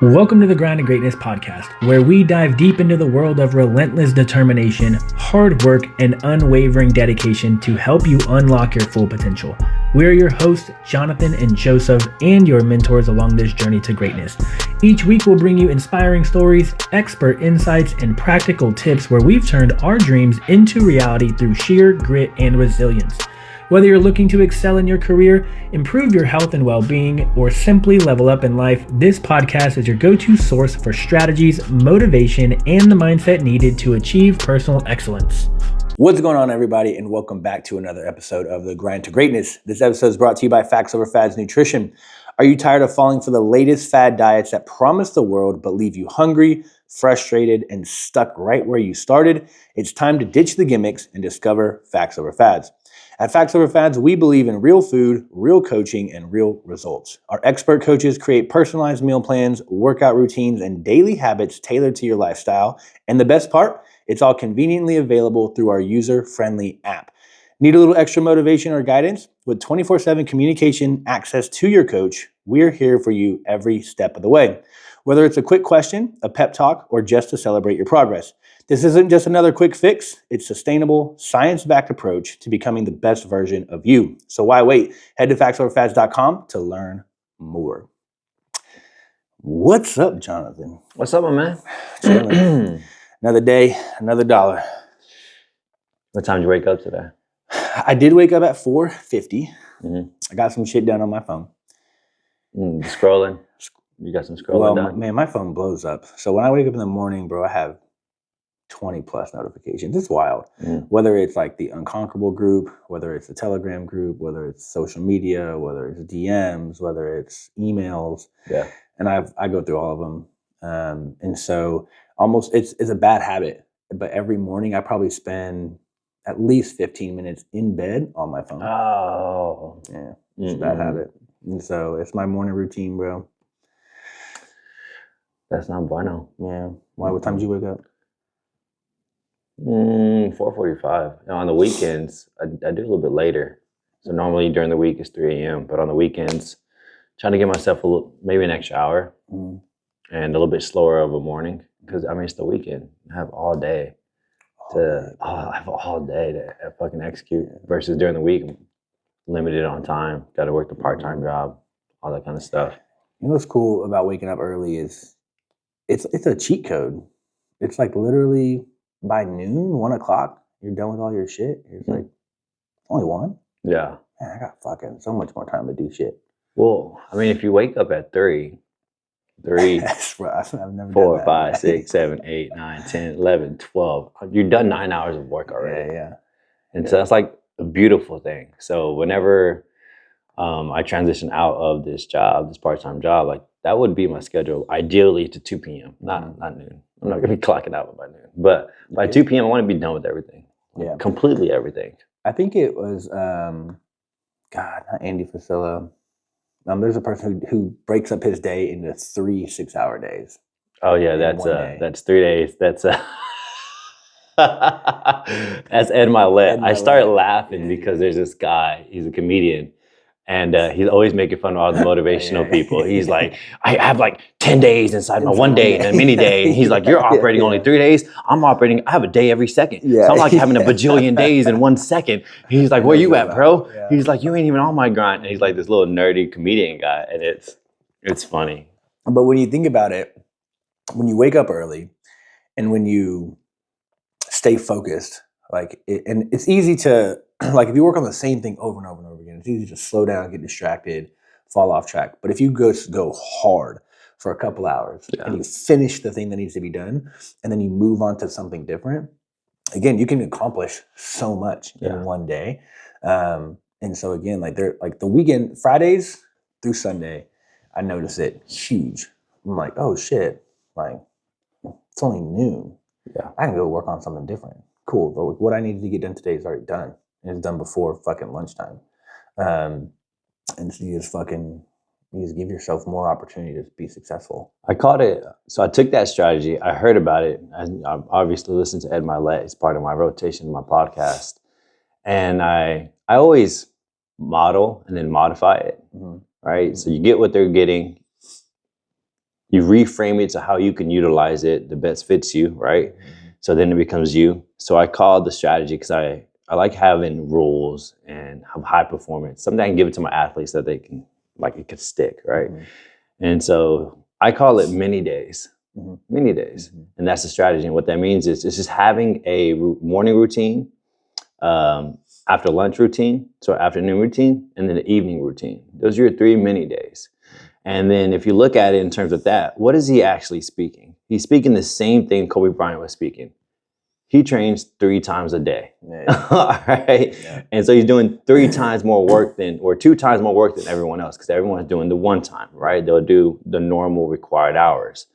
Welcome to the Grind to Greatness podcast, where we dive deep into the world of relentless determination, hard work, and unwavering dedication to help you unlock your full potential. We're your hosts, Jonathan and Joseph, and your mentors along this journey to greatness. Each week, we'll bring you inspiring stories, expert insights, and practical tips where we've turned our dreams into reality through sheer grit and resilience. Whether you're looking to excel in your career, improve your health and well-being, or simply level up in life, this podcast is your go-to source for strategies, motivation, and the mindset needed to achieve personal excellence. What's going on, everybody, and welcome back to another episode of the Grind to Greatness. This episode is brought to you by Facts Over Fads Nutrition. Are you tired of falling for the latest fad diets that promise the world but leave you hungry, frustrated, and stuck right where you started? It's time to ditch the gimmicks and discover Facts Over Fads. At Facts Over Fads, we believe in real food, real coaching, and real results. Our expert coaches create personalized meal plans, workout routines, and daily habits tailored to your lifestyle. And the best part, it's all conveniently available through our user-friendly app. Need a little extra motivation or guidance? With 24/7 communication access to your coach, we're here for you every step of the way. Whether it's a quick question, a pep talk, or just to celebrate your progress. This isn't just another quick fix. It's a sustainable, science-backed approach to becoming the best version of you. So why wait? Head to factsoverfads.com to learn more. What's up, Jonathan? What's up, my man? Chilling. Another day, another dollar. What time did you wake up today? I did wake up at 4:50. I got some shit done on my phone. Scrolling? You got some scrolling done? Man, my phone blows up. So when I wake up in the morning, bro, I have 20 plus notifications. It's wild. Whether it's like the Unconquerable group, whether it's the Telegram group, whether it's social media, whether it's DMs, whether it's emails. Yeah. And I go through all of them. And so almost it's a bad habit. But every morning I probably spend at least 15 minutes in bed on my phone. Oh. Yeah. It's a bad habit. And so it's my morning routine, bro. That's not bueno. Yeah. Why? What time did you wake up? 4:45. On the weekends, I do a little bit later. So normally during the week it's 3 a.m. But on the weekends, trying to give myself maybe an extra hour and a little bit slower of a morning. Because, I mean, it's the weekend. I have all day to fucking execute. Versus during the week, I'm limited on time. Got to work the part-time job, all that kind of stuff. You know what's cool about waking up early is it's a cheat code. It's like literally by noon, 1 o'clock, you're done with all your shit. It's like, only one? Yeah. Man, I got fucking so much more time to do shit. Well, I mean, if you wake up at 3, That's rough. I've never 4, done that. 5, 6, 7, 8, 9, 10, 11, 12. You've done 9 hours of work already. Yeah. And so that's like a beautiful thing. So whenever I transition out of this job, this part-time job, like that would be my schedule, ideally to 2 p.m., not noon. I'm not going to be clocking out by noon. But by 2 p.m., I want to be done with everything. Yeah. Completely everything. I think it was, not Andy Facillo. There's a person who breaks up his day into 3 6-hour days. Oh yeah, that's 3 days. That's that's Ed Milet. I started laughing because there's this guy. He's a comedian, and he's always making fun of all the motivational people. He's like, I have like 10 days inside my 1 day and a mini day. And he's like, you're operating only 3 days. I have a day every second. Yeah. So I'm like having a bajillion days in 1 second. He's like, where you at, bro? Yeah. He's like, you ain't even on my grind. And he's like this little nerdy comedian guy. And it's funny. But when you think about it, when you wake up early and when you stay focused, and it's easy to, like if you work on the same thing over and over and over again, it's easy to slow down, get distracted, fall off track. But if you go hard for a couple hours and you finish the thing that needs to be done, and then you move on to something different, again, you can accomplish so much in one day. And so again, like the weekend, Fridays through Sunday, I notice it huge. I'm like, oh shit, like it's only noon. Yeah, I can go work on something different. Cool. But what I needed to get done today is already done. And it's done before fucking lunchtime. And so you just give yourself more opportunity to be successful. I caught it. So I took that strategy. I heard about it. I obviously listened to Ed Milet. It's part of my rotation in my podcast. And I always model and then modify it. Right? So you get what they're getting. You reframe it to how you can utilize it. The best fits you, right? So then it becomes you. So I call it the strategy because I like having rules and have high performance. Something I can give it to my athletes that they can, like, it could stick, right? And so I call it mini days. Mini days. And that's the strategy. And what that means is it's just having a morning routine, after lunch routine, so afternoon routine, and then the evening routine. Those are your 3 mini days. And then if you look at it in terms of that, what is he actually speaking? He's speaking the same thing Kobe Bryant was speaking. He trains 3 times a day. All right. Yeah. And so he's doing 3 times more work or 2 times more work than everyone else, because everyone's doing the 1 time, right? They'll do the normal required hours.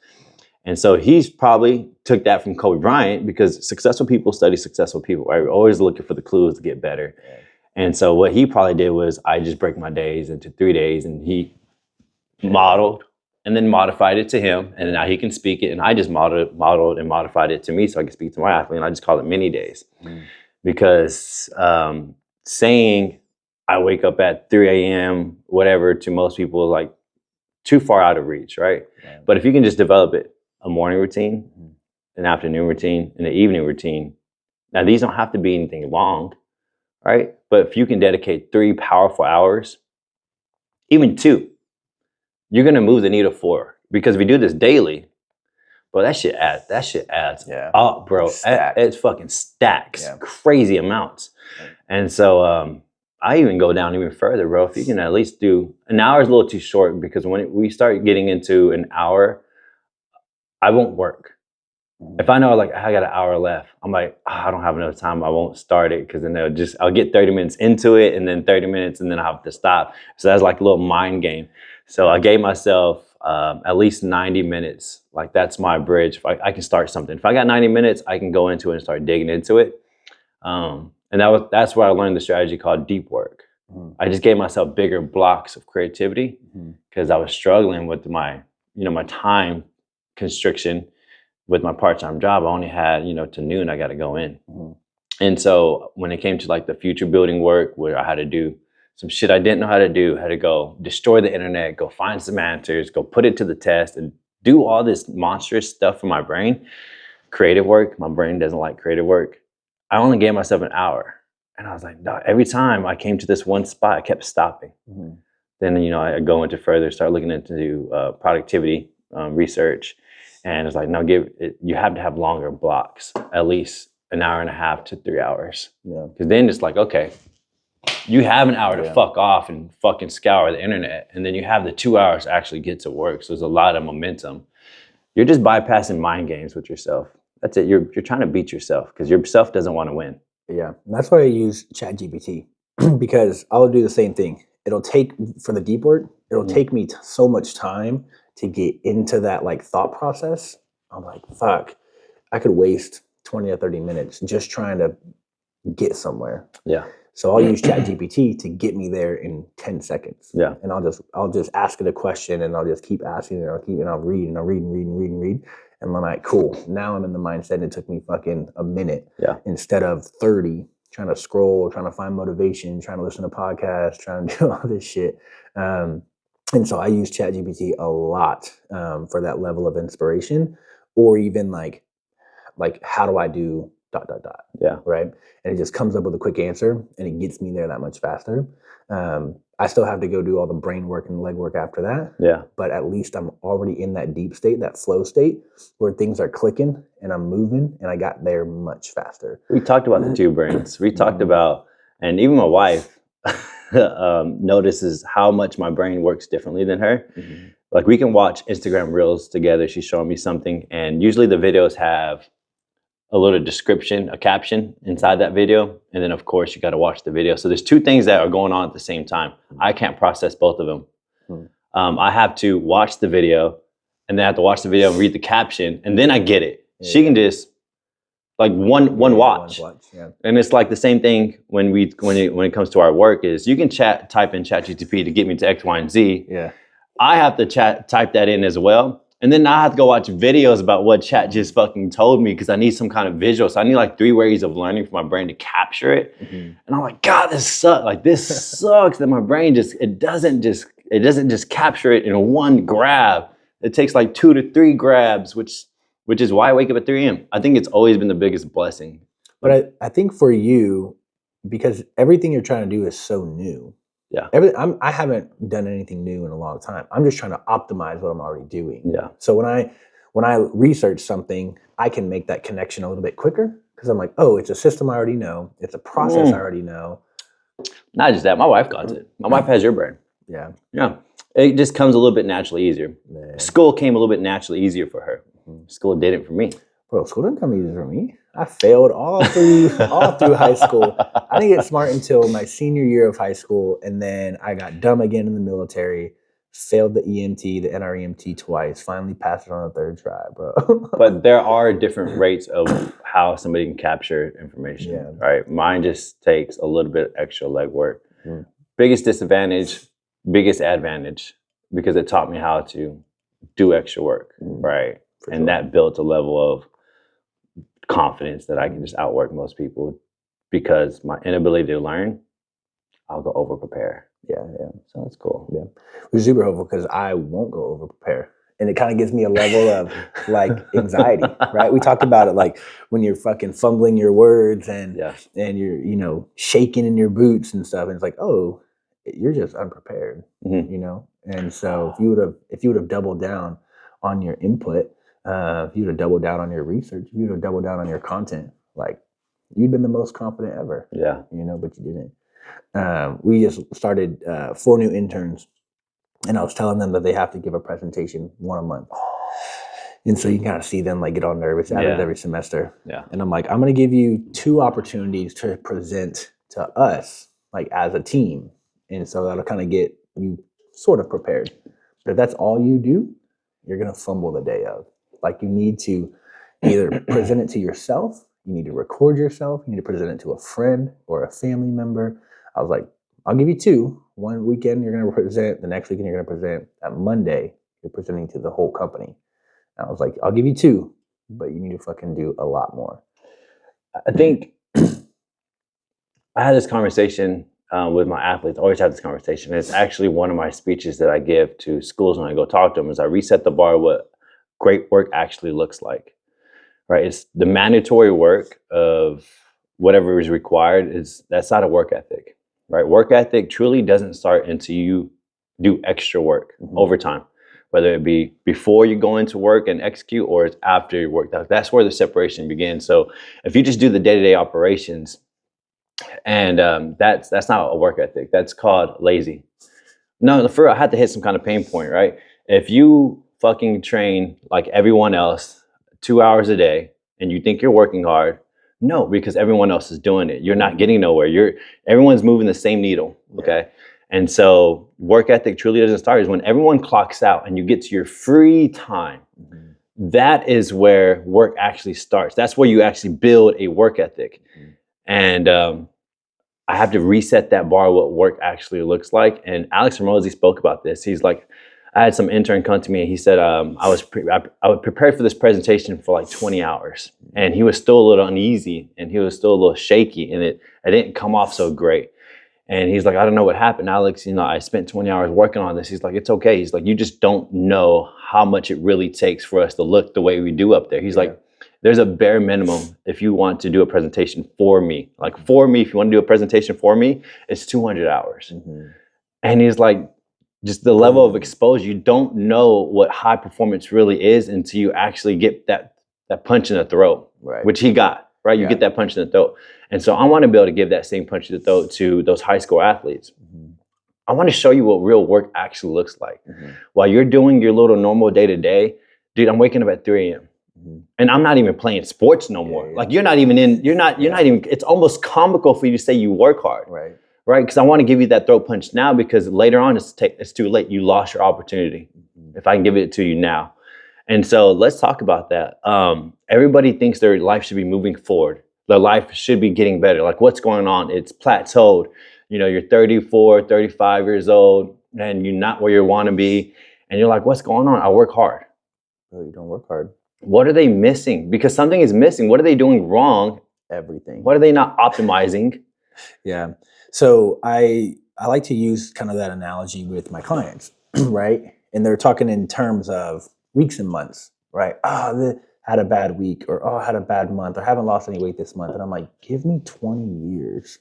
And so he's probably took that from Kobe Bryant, because successful people study successful people, right? We're always looking for the clues to get better. Yeah. And so what he probably did was, I just break my days into 3 days, and he modeled and then modified it to him, and now he can speak it, and I just modeled and modified it to me so I can speak to my athlete, and I just call it mini days. Because saying I wake up at 3 a.m. whatever to most people is like too far out of reach, right? But if you can just develop it, a morning routine, an afternoon routine, and an evening routine. Now these don't have to be anything long, right? But if you can dedicate 3 powerful hours, even 2, you're gonna move the needle 4. Because if you do this daily, bro, that shit adds up, bro. It fucking stacks crazy amounts. And so I even go down even further, bro. If you can at least do an hour, is a little too short, because when we start getting into an hour, I won't work. If I know, like, I got an hour left, I'm like, I don't have enough time, I won't start it, because then I'll get 30 minutes into it, and then 30 minutes, and then I have to stop. So that's like a little mind game. So I gave myself at least 90 minutes. Like, that's my bridge. If I can start something. If I got 90 minutes, I can go into it and start digging into it. And that's where I learned the strategy called deep work. I just gave myself bigger blocks of creativity, because I was struggling with my time constriction with my part-time job. I only had, to noon, I got to go in. And so when it came to like the future building work, where I had to do some shit I didn't know how to do, had to go destroy the internet, go find some answers, go put it to the test, and do all this monstrous stuff for my brain. Creative work, my brain doesn't like creative work. I only gave myself an hour. And I was like, no, every time I came to this one spot, I kept stopping. Then, I go into further, start looking into productivity research. And it's like, no, you have to have longer blocks, at least an hour and a half to 3 hours. Because then it's like, okay, you have an hour to fuck off and fucking scour the internet. And then you have the 2 hours to actually get to work. So there's a lot of momentum. You're just bypassing mind games with yourself. That's it. You're trying to beat yourself, because yourself doesn't want to win. Yeah. And that's why I use ChatGPT, because I'll do the same thing. It'll take, for the deep work, it'll take me so much time to get into that like thought process. I'm like, fuck, I could waste 20 or 30 minutes just trying to get somewhere. Yeah. So I'll use ChatGPT to get me there in 10 seconds. Yeah. And I'll just ask it a question, and I'll just keep asking, and I'll read. And I'm like, cool. Now I'm in the mindset. It took me fucking a minute instead of 30, trying to scroll, trying to find motivation, trying to listen to podcasts, trying to do all this shit. And so I use ChatGPT a lot for that level of inspiration, or even like how do I do ... Yeah. Right. And it just comes up with a quick answer, and it gets me there that much faster. I still have to go do all the brain work and leg work after that. Yeah. But at least I'm already in that deep state, that flow state, where things are clicking and I'm moving, and I got there much faster. We talked about the 2 brains. We talked about, and even my wife notices how much my brain works differently than her. Like, we can watch Instagram Reels together. She's showing me something, and usually the videos have a little description, a caption inside that video. And then of course you got to watch the video. So there's 2 things that are going on at the same time. I can't process both of them. I have to watch the video, and then I have to watch the video and read the caption, and then I get it. She can just like one watch. And it's like the same thing when it comes to our work, is you can type in ChatGPT to get me to X, Y, and Z. Yeah. I have to type that in as well. And then I have to go watch videos about what Chat just fucking told me, because I need some kind of visual. So I need like 3 ways of learning for my brain to capture it. And I'm like, God, this sucks. Like, this sucks that my brain it doesn't just capture it in one grab. It takes like 2 to 3 grabs, which is why I wake up at 3 a.m. I think it's always been the biggest blessing. But I think for you, because everything you're trying to do is so new. Yeah. I haven't done anything new in a long time. I'm just trying to optimize what I'm already doing. Yeah. So when I research something, I can make that connection a little bit quicker because I'm like, oh, it's a system I already know. It's a process I already know. Not just that, my wife got it. My wife has your brain. Yeah. Yeah. It just comes a little bit naturally easier. Man. School came a little bit naturally easier for her. School didn't for me. Bro, school didn't come easy for me. I failed all through high school. I didn't get smart until my senior year of high school, and then I got dumb again in the military. Failed the EMT, the NREMT twice. Finally passed it on the third try, bro. But there are different rates of how somebody can capture information, right? Mine just takes a little bit extra legwork. Biggest disadvantage, biggest advantage, because it taught me how to do extra work, right? And that built a level of confidence that I can just outwork most people, because my inability to learn, I'll go over prepare. Yeah. So that's cool. Yeah. Which is super helpful because I won't go over prepare. And it kind of gives me a level of like anxiety, right? We talked about it, like when you're fucking fumbling your words and you're, shaking in your boots and stuff. And it's like, oh, you're just unprepared, And so if you would have doubled down on your input, if you would have doubled down on your research, if you would have doubled down on your content, like you'd been the most confident ever. Yeah. But you didn't. We just started 4 new interns, and I was telling them that they have to give a presentation 1 a month. And so you can kind of see them like get all nervous every semester. Yeah. And I'm like, I'm going to give you 2 opportunities to present to us, like as a team. And so that'll kind of get you sort of prepared. But if that's all you do, you're going to fumble the day of. Like you need to either present it to yourself, you need to record yourself, you need to present it to a friend or a family member. I was like, I'll give you 2. One weekend you're going to present, the next weekend you're going to present. That Monday, you're presenting to the whole company. And I was like, I'll give you 2, but you need to fucking do a lot more. I think I had this conversation with my athletes. I always have this conversation. It's actually one of my speeches that I give to schools when I go talk to them, is I reset the bar what great work actually looks like, right? It's the mandatory work of whatever is required. That's not a work ethic. Right? Work ethic truly doesn't start until you do extra work overtime, whether it be before you go into work and execute or it's after your work. That's where the separation begins. So if you just do the day-to-day operations, and that's not a work ethic. That's called lazy. No, for real, I had to hit some kind of pain point, right? If you fucking train like everyone else 2 hours a day and you think you're working hard, no, because everyone else is doing it. You're not getting nowhere. Everyone's moving the same needle, okay? And so work ethic truly doesn't start is when everyone clocks out and you get to your free time. That is where work actually starts. That's where you actually build a work ethic. And I have to reset that bar, what work actually looks like. And Alex Ramosi spoke about this. He's like, I had some intern come to me and he said, I was prepared for this presentation for like 20 hours and he was still a little uneasy and he was still a little shaky and it didn't come off so great. And he's like, I don't know what happened, Alex. I spent 20 hours working on this. He's like, it's okay. He's like, you just don't know how much it really takes for us to look the way we do up there. He's like, there's a bare minimum if you want to do a presentation for me. Like for me, if you want to do a presentation for me, it's 200 hours. And he's like, just the level of exposure, you don't know what high performance really is until you actually get that punch in the throat, which he got, right? You get that punch in the throat. And so I want to be able to give that same punch in the throat to those high school athletes. I want to show you what real work actually looks like. While you're doing your little normal day to day, dude, I'm waking up at 3 a.m. And I'm not even playing sports no more. Like you're not even, it's almost comical for you to say you work hard. Right? Because I want to give you that throat punch now because later on it's too late. You lost your opportunity. If I can give it to you now. And so let's talk about that. Everybody thinks their life should be moving forward. Their life should be getting better. Like what's going on? It's plateaued. You're 34, 35 years old and you're not where you want to be. And you're like, what's going on? I work hard. No, you don't work hard. What are they missing? Because something is missing. What are they doing wrong? Everything. What are they not optimizing? So I like to use kind of that analogy with my clients, right? and they're talking in terms of weeks and months, right? Had a bad week, or had a bad month, or haven't lost any weight this month. And I'm like, give me 20 years,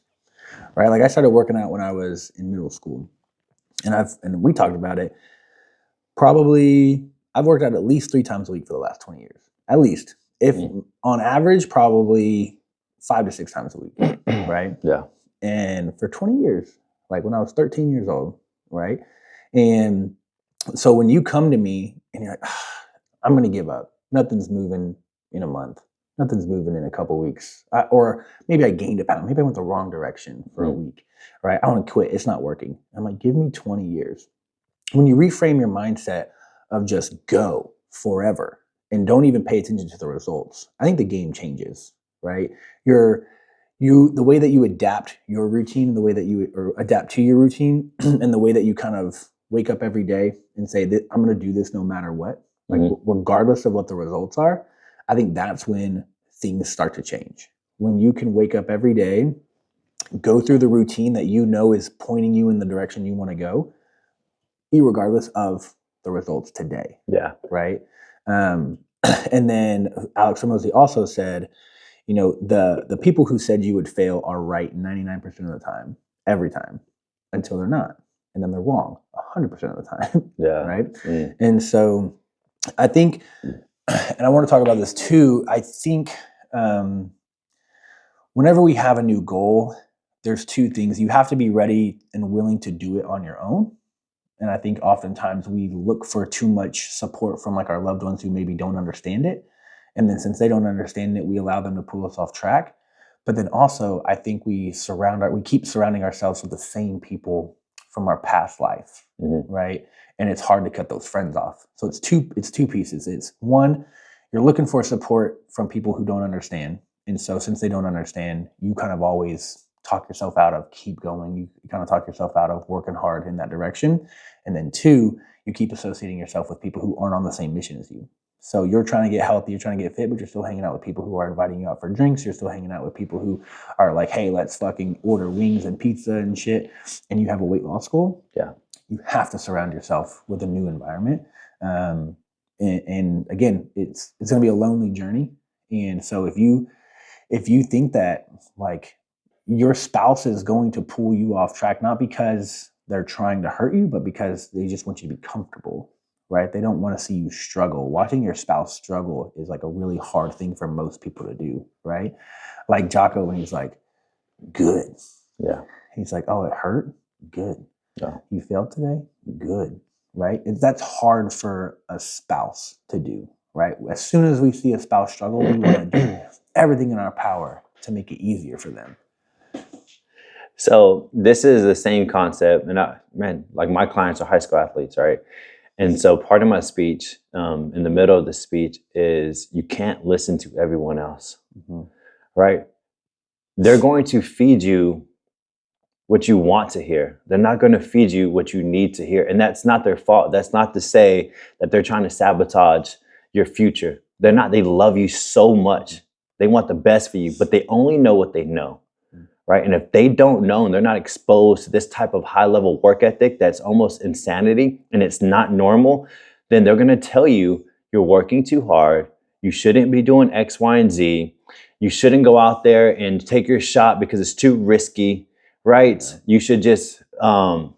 right? Like I started working out when I was in middle school, and we talked about it. Probably I've worked out at least 3 times a week for the last 20 years, at least. If on average, probably 5 to 6 times a week, right? Yeah. And for 20 years, like when I was 13 years old, right? And so when you come to me and you're like, I'm going to give up. Nothing's moving in a month. Nothing's moving in a couple weeks. Or maybe I gained a pound. Maybe I went the wrong direction for a week, right? I want to quit. It's not working. I'm like, give me 20 years. When you reframe your mindset of just go forever and don't even pay attention to the results, I think the game changes, right? The way that you adapt your routine, the way that you adapt to your routine, and the way that you kind of wake up every day and say that I'm going to do this no matter what, like regardless of what the results are. I think that's when things start to change. When you can wake up every day, go through the routine that you know is pointing you in the direction you want to go, irregardless of the results today. Yeah. Right. And then Alex Hormozi also said, the people who said you would fail are right 99% of the time, every time, until they're not. And then they're wrong 100% of the time. Yeah. Right. And so I think, and I want to talk about this too, I think whenever we have a new goal, there's 2 things. You have to be ready and willing to do it on your own. And I think oftentimes we look for too much support from like our loved ones who maybe don't understand it. And then since they don't understand it, we allow them to pull us off track. But then also, I think we keep surrounding ourselves with the same people from our past life, right? And it's hard to cut those friends off. So it's two pieces. It's one, you're looking for support from people who don't understand. And so since they don't understand, you kind of always talk yourself out of keep going. You kind of talk yourself out of working hard in that direction. And then 2, you keep associating yourself with people who aren't on the same mission as you. So you're trying to get healthy, you're trying to get fit, but you're still hanging out with people who are inviting you out for drinks. You're still hanging out with people who are like, hey, let's fucking order wings and pizza and shit. And you have a weight loss goal. Yeah. You have to surround yourself with a new environment. And again, it's going to be a lonely journey. And so if you think that like your spouse is going to pull you off track, not because they're trying to hurt you, but because they just want you to be comfortable, right? They don't want to see you struggle. Watching your spouse struggle is like a really hard thing for most people to do, right? Like Jocko, when he's like, good. Yeah. He's like, oh, it hurt? Good. Yeah. You failed today? Good. Right? That's hard for a spouse to do, right? As soon as we see a spouse struggle, we want to do everything in our power to make it easier for them. So this is the same concept. And like my clients are high school athletes, right? And so part of my speech, in the middle of the speech, is you can't listen to everyone else, right? They're going to feed you what you want to hear. They're not going to feed you what you need to hear. And that's not their fault. That's not to say that they're trying to sabotage your future. They're not. They love you so much. They want the best for you, but they only know what they know. Right. And if they don't know and they're not exposed to this type of high level work ethic that's almost insanity and it's not normal, then they're going to tell you you're working too hard. You shouldn't be doing X, Y, and Z. You shouldn't go out there and take your shot because it's too risky. Right. You should just hang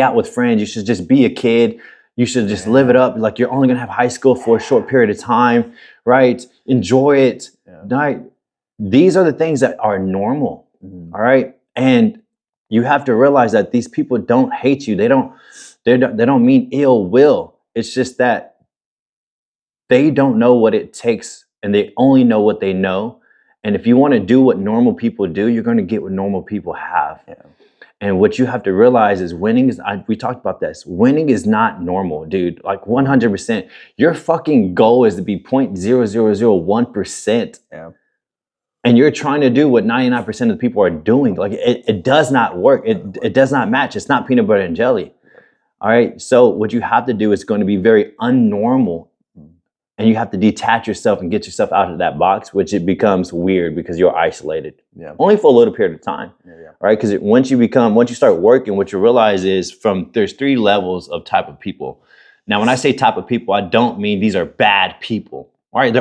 out with friends. You should just be a kid. You should just live it up. Like you're only going to have high school for a short period of time. Right. Enjoy it. Right. These are the things that are normal, all right? And you have to realize that these people don't hate you. They don't mean ill will. It's just that they don't know what it takes and they only know what they know. And if you want to do what normal people do, you're going to get what normal people have. Yeah. And what you have to realize is winning is, we talked about this, winning is not normal, dude. Like 100%. Your fucking goal is to be 0.0001%. Yeah. And you're trying to do what 99% of the people are doing. Like it does not work. It does not match. It's not peanut butter and jelly. All right. So what you have to do is going to be very unnormal. and you have to detach yourself and get yourself out of that box, which it becomes weird because you're isolated. Yeah. Only for a little period of time. Yeah. Right? Because once you start working, what you realize is there's 3 levels of type of people. Now, when I say type of people, I don't mean these are bad people. All right,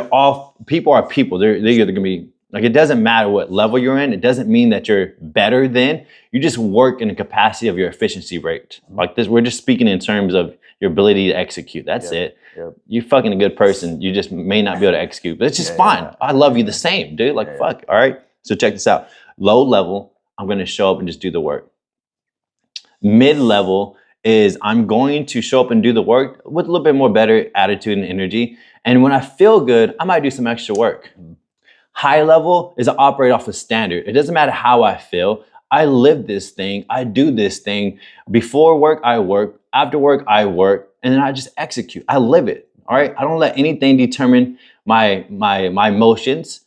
people are people. They're either gonna be like, it doesn't matter what level you're in. It doesn't mean that you're better than. You just work in the capacity of your efficiency rate. Like this, we're just speaking in terms of your ability to execute. That's it. Yep. You're fucking a good person. You just may not be able to execute, but it's just fine. Yeah. I love you the same, dude. Like fuck. All right. So check this out. Low level, I'm gonna show up and just do the work. Mid level is I'm going to show up and do the work with a little bit more better attitude and energy. And when I feel good, I might do some extra work. High level is I operate off a standard. It doesn't matter how I feel. I live this thing. I do this thing. Before work, I work. After work, I work. And then I just execute. I live it. All right. I don't let anything determine my emotions.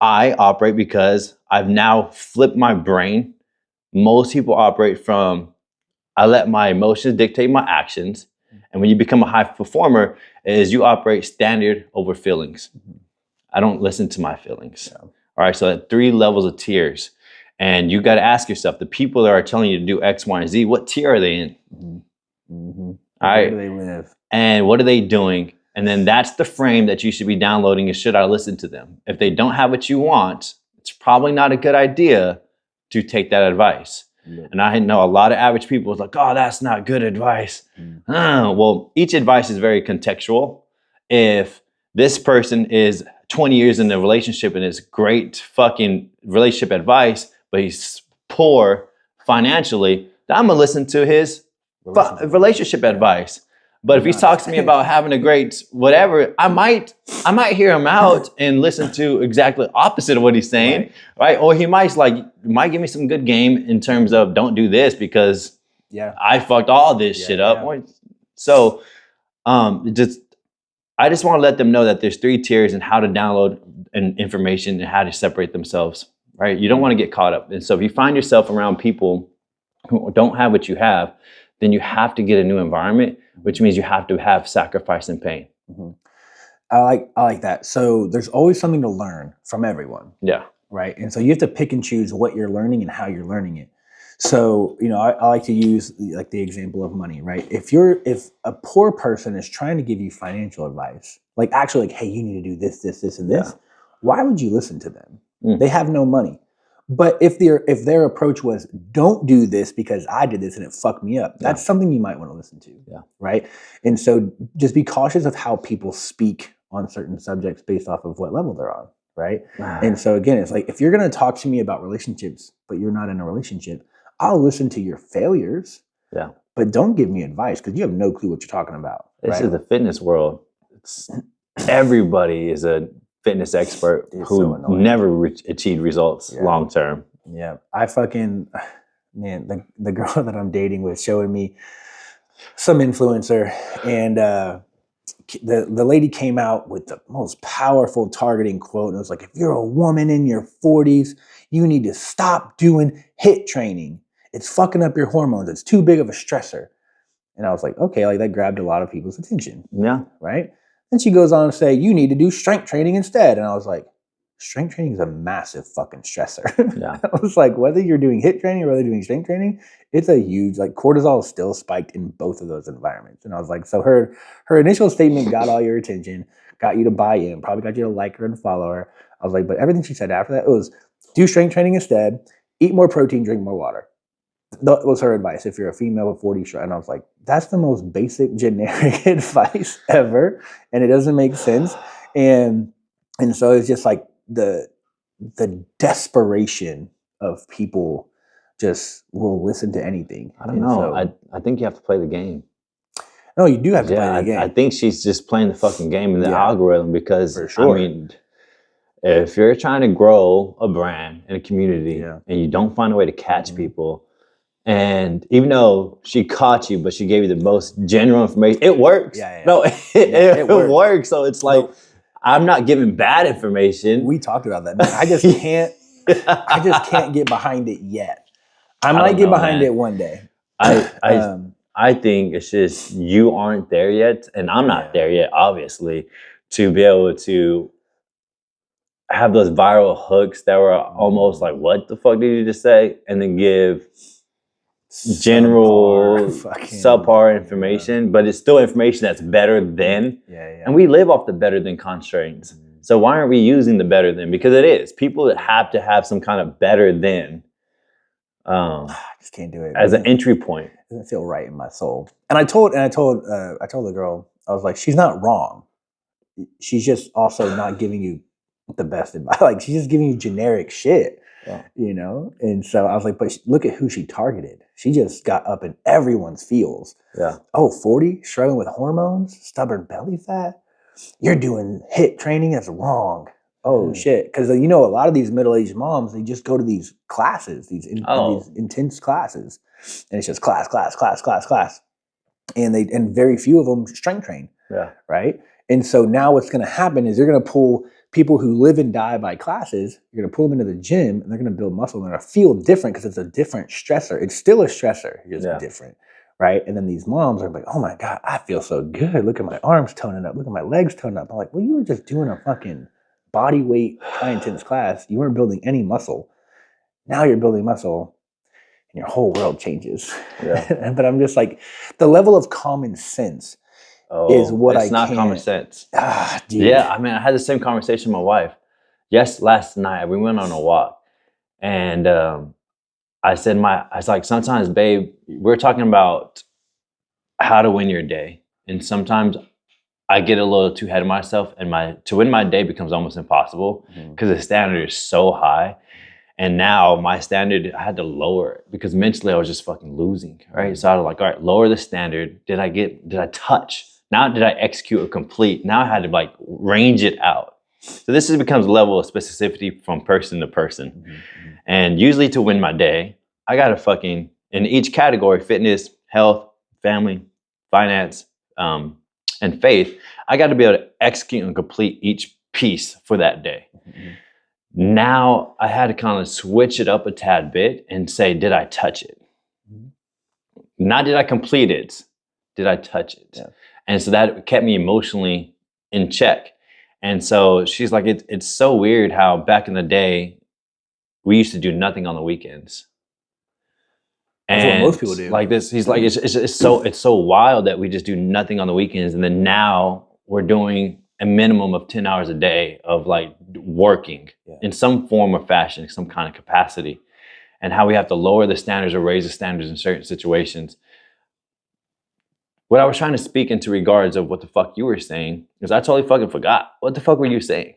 I operate because I've now flipped my brain. Most people operate from I let my emotions dictate my actions. And when you become a high performer, is you operate standard over feelings. I don't listen to my feelings. All right, so at 3 levels of tiers. And you got to ask yourself, the people that are telling you to do X, Y, and Z, what tier are they in? All right. Where do they live? And what are they doing? And then that's the frame that you should be downloading, and should I listen to them? If they don't have what you want, it's probably not a good idea to take that advice. And I know a lot of average people is like, oh, that's not good advice. Well, each advice is very contextual. If this person is 20 years in a relationship and it's great fucking relationship advice, but he's poor financially, then I'm gonna listen to his relationship advice. But if he talks to me about having a great whatever, I might hear him out and listen to exactly opposite of what he's saying, right? Or he might give me some good game in terms of don't do this because I fucked all this shit up. So I just want to let them know that there's 3 tiers and how to download information and how to separate themselves, right? You don't want to get caught up. And so if you find yourself around people who don't have what you have, then you have to get a new environment, which means you have to have sacrifice and pain. I like that. So there's always something to learn from everyone. Yeah. Right. And so you have to pick and choose what you're learning and how you're learning it. So, I like to use like the example of money, right? If a poor person is trying to give you financial advice, like actually like, hey, you need to do this, this, this, and this, why would you listen to them? They have no money. But if their approach was, don't do this because I did this and it fucked me up, that's something you might want to listen to. Yeah. Right. And so just be cautious of how people speak on certain subjects based off of what level they're on. Right. And so again, it's like, if you're going to talk to me about relationships, but you're not in a relationship, I'll listen to your failures. Yeah. But don't give me advice because you have no clue what you're talking about. This is the fitness world. Everybody is a fitness expert who never achieved results long term. Yeah. I fucking, man, the girl that I'm dating was showing me some influencer, and the lady came out with the most powerful targeting quote. And it was like, if you're a woman in your 40s, you need to stop doing HIIT training. It's fucking up your hormones. It's too big of a stressor. And I was like, okay, like that grabbed a lot of people's attention. Yeah. Right. Then she goes on to say, you need to do strength training instead. And I was like, strength training is a massive fucking stressor. Yeah. I was like, whether you're doing HIIT training or whether you're doing strength training, it's a huge, like cortisol is still spiked in both of those environments. And I was like, so her initial statement got all your attention, got you to buy in, probably got you to like her and follow her. I was like, but everything she said after that was do strength training instead, eat more protein, drink more water. That was her advice if you're a female of 40. And I was like, that's the most basic generic advice ever. And it doesn't make sense. And so it's just like the desperation of people just will listen to anything. I don't know. So, I think you have to play the game. No, you do have to play the game. I think she's just playing the fucking game in the algorithm because, for sure. I mean, if you're trying to grow a brand and a community and you don't find a way to catch people, and even though she caught you, but she gave you the most general information, it works. No, it works. So it's like, I'm not giving bad information. We talked about that. I just can't get behind it yet. I might get behind it one day. I think it's just you aren't there yet, and I'm not there yet, obviously, to be able to have those viral hooks that were almost like, what the fuck did you just say? And then give general subpar information, but it's still information that's better than. And we live off the better than constraints. So why aren't we using the better than? Because it is. People that have to have some kind of better than. I just can't do it as an entry point. It doesn't feel right in my soul. And I told the girl, I was like, she's not wrong. She's just also not giving you the best advice. Like, she's just giving you generic shit, you know? And so I was like, but look at who she targeted. She just got up in everyone's feels. Yeah. Oh, 40, struggling with hormones, stubborn belly fat. You're doing HIIT training, that's wrong. Oh, shit. Because, you know, a lot of these middle-aged moms, they just go to these classes, these intense classes. And it's just class. And very few of them strength train. Yeah. Right? And so now what's going to happen is you're going to pull people who live and die by classes, you're going to pull them into the gym, and they're going to build muscle, and they're going to feel different because it's a different stressor. It's still a stressor, just different. Right? And then these moms are like, oh my God, I feel so good. Look at my arms toning up. Look at my legs toning up. I'm like, well, you were just doing a fucking body weight, high intense class. You weren't building any muscle. Now you're building muscle and your whole world changes. Yeah. But I'm just like, the level of common sense is what it's not common sense. Yeah, I mean, I had the same conversation with my wife. Last night we went on a walk, and I was like, sometimes, babe, we're talking about how to win your day, and sometimes I get a little too ahead of myself, and to win my day becomes almost impossible because the standard is so high. And now my standard, I had to lower it because mentally I was just fucking losing, right? So I was like, all right, lower the standard. Did I touch? Now did I execute or complete? Now I had to like range it out. So this becomes a level of specificity from person to person. And usually to win my day, I got to fucking, in each category, fitness, health, family, finance, and faith, I got to be able to execute and complete each piece for that day. Now I had to kind of switch it up a tad bit and say, did I touch it? Not did I complete it, did I touch it? Yeah. And so that kept me emotionally in check. And so she's like, it's so weird how back in the day, we used to do nothing on the weekends. That's what most people do. Like this, he's like, it's so wild that we just do nothing on the weekends. And then now we're doing a minimum of 10 hours a day of like working in some form or fashion, some kind of capacity, and how we have to lower the standards or raise the standards in certain situations. What I was trying to speak into regards of what the fuck you were saying is I totally fucking forgot. What the fuck were you saying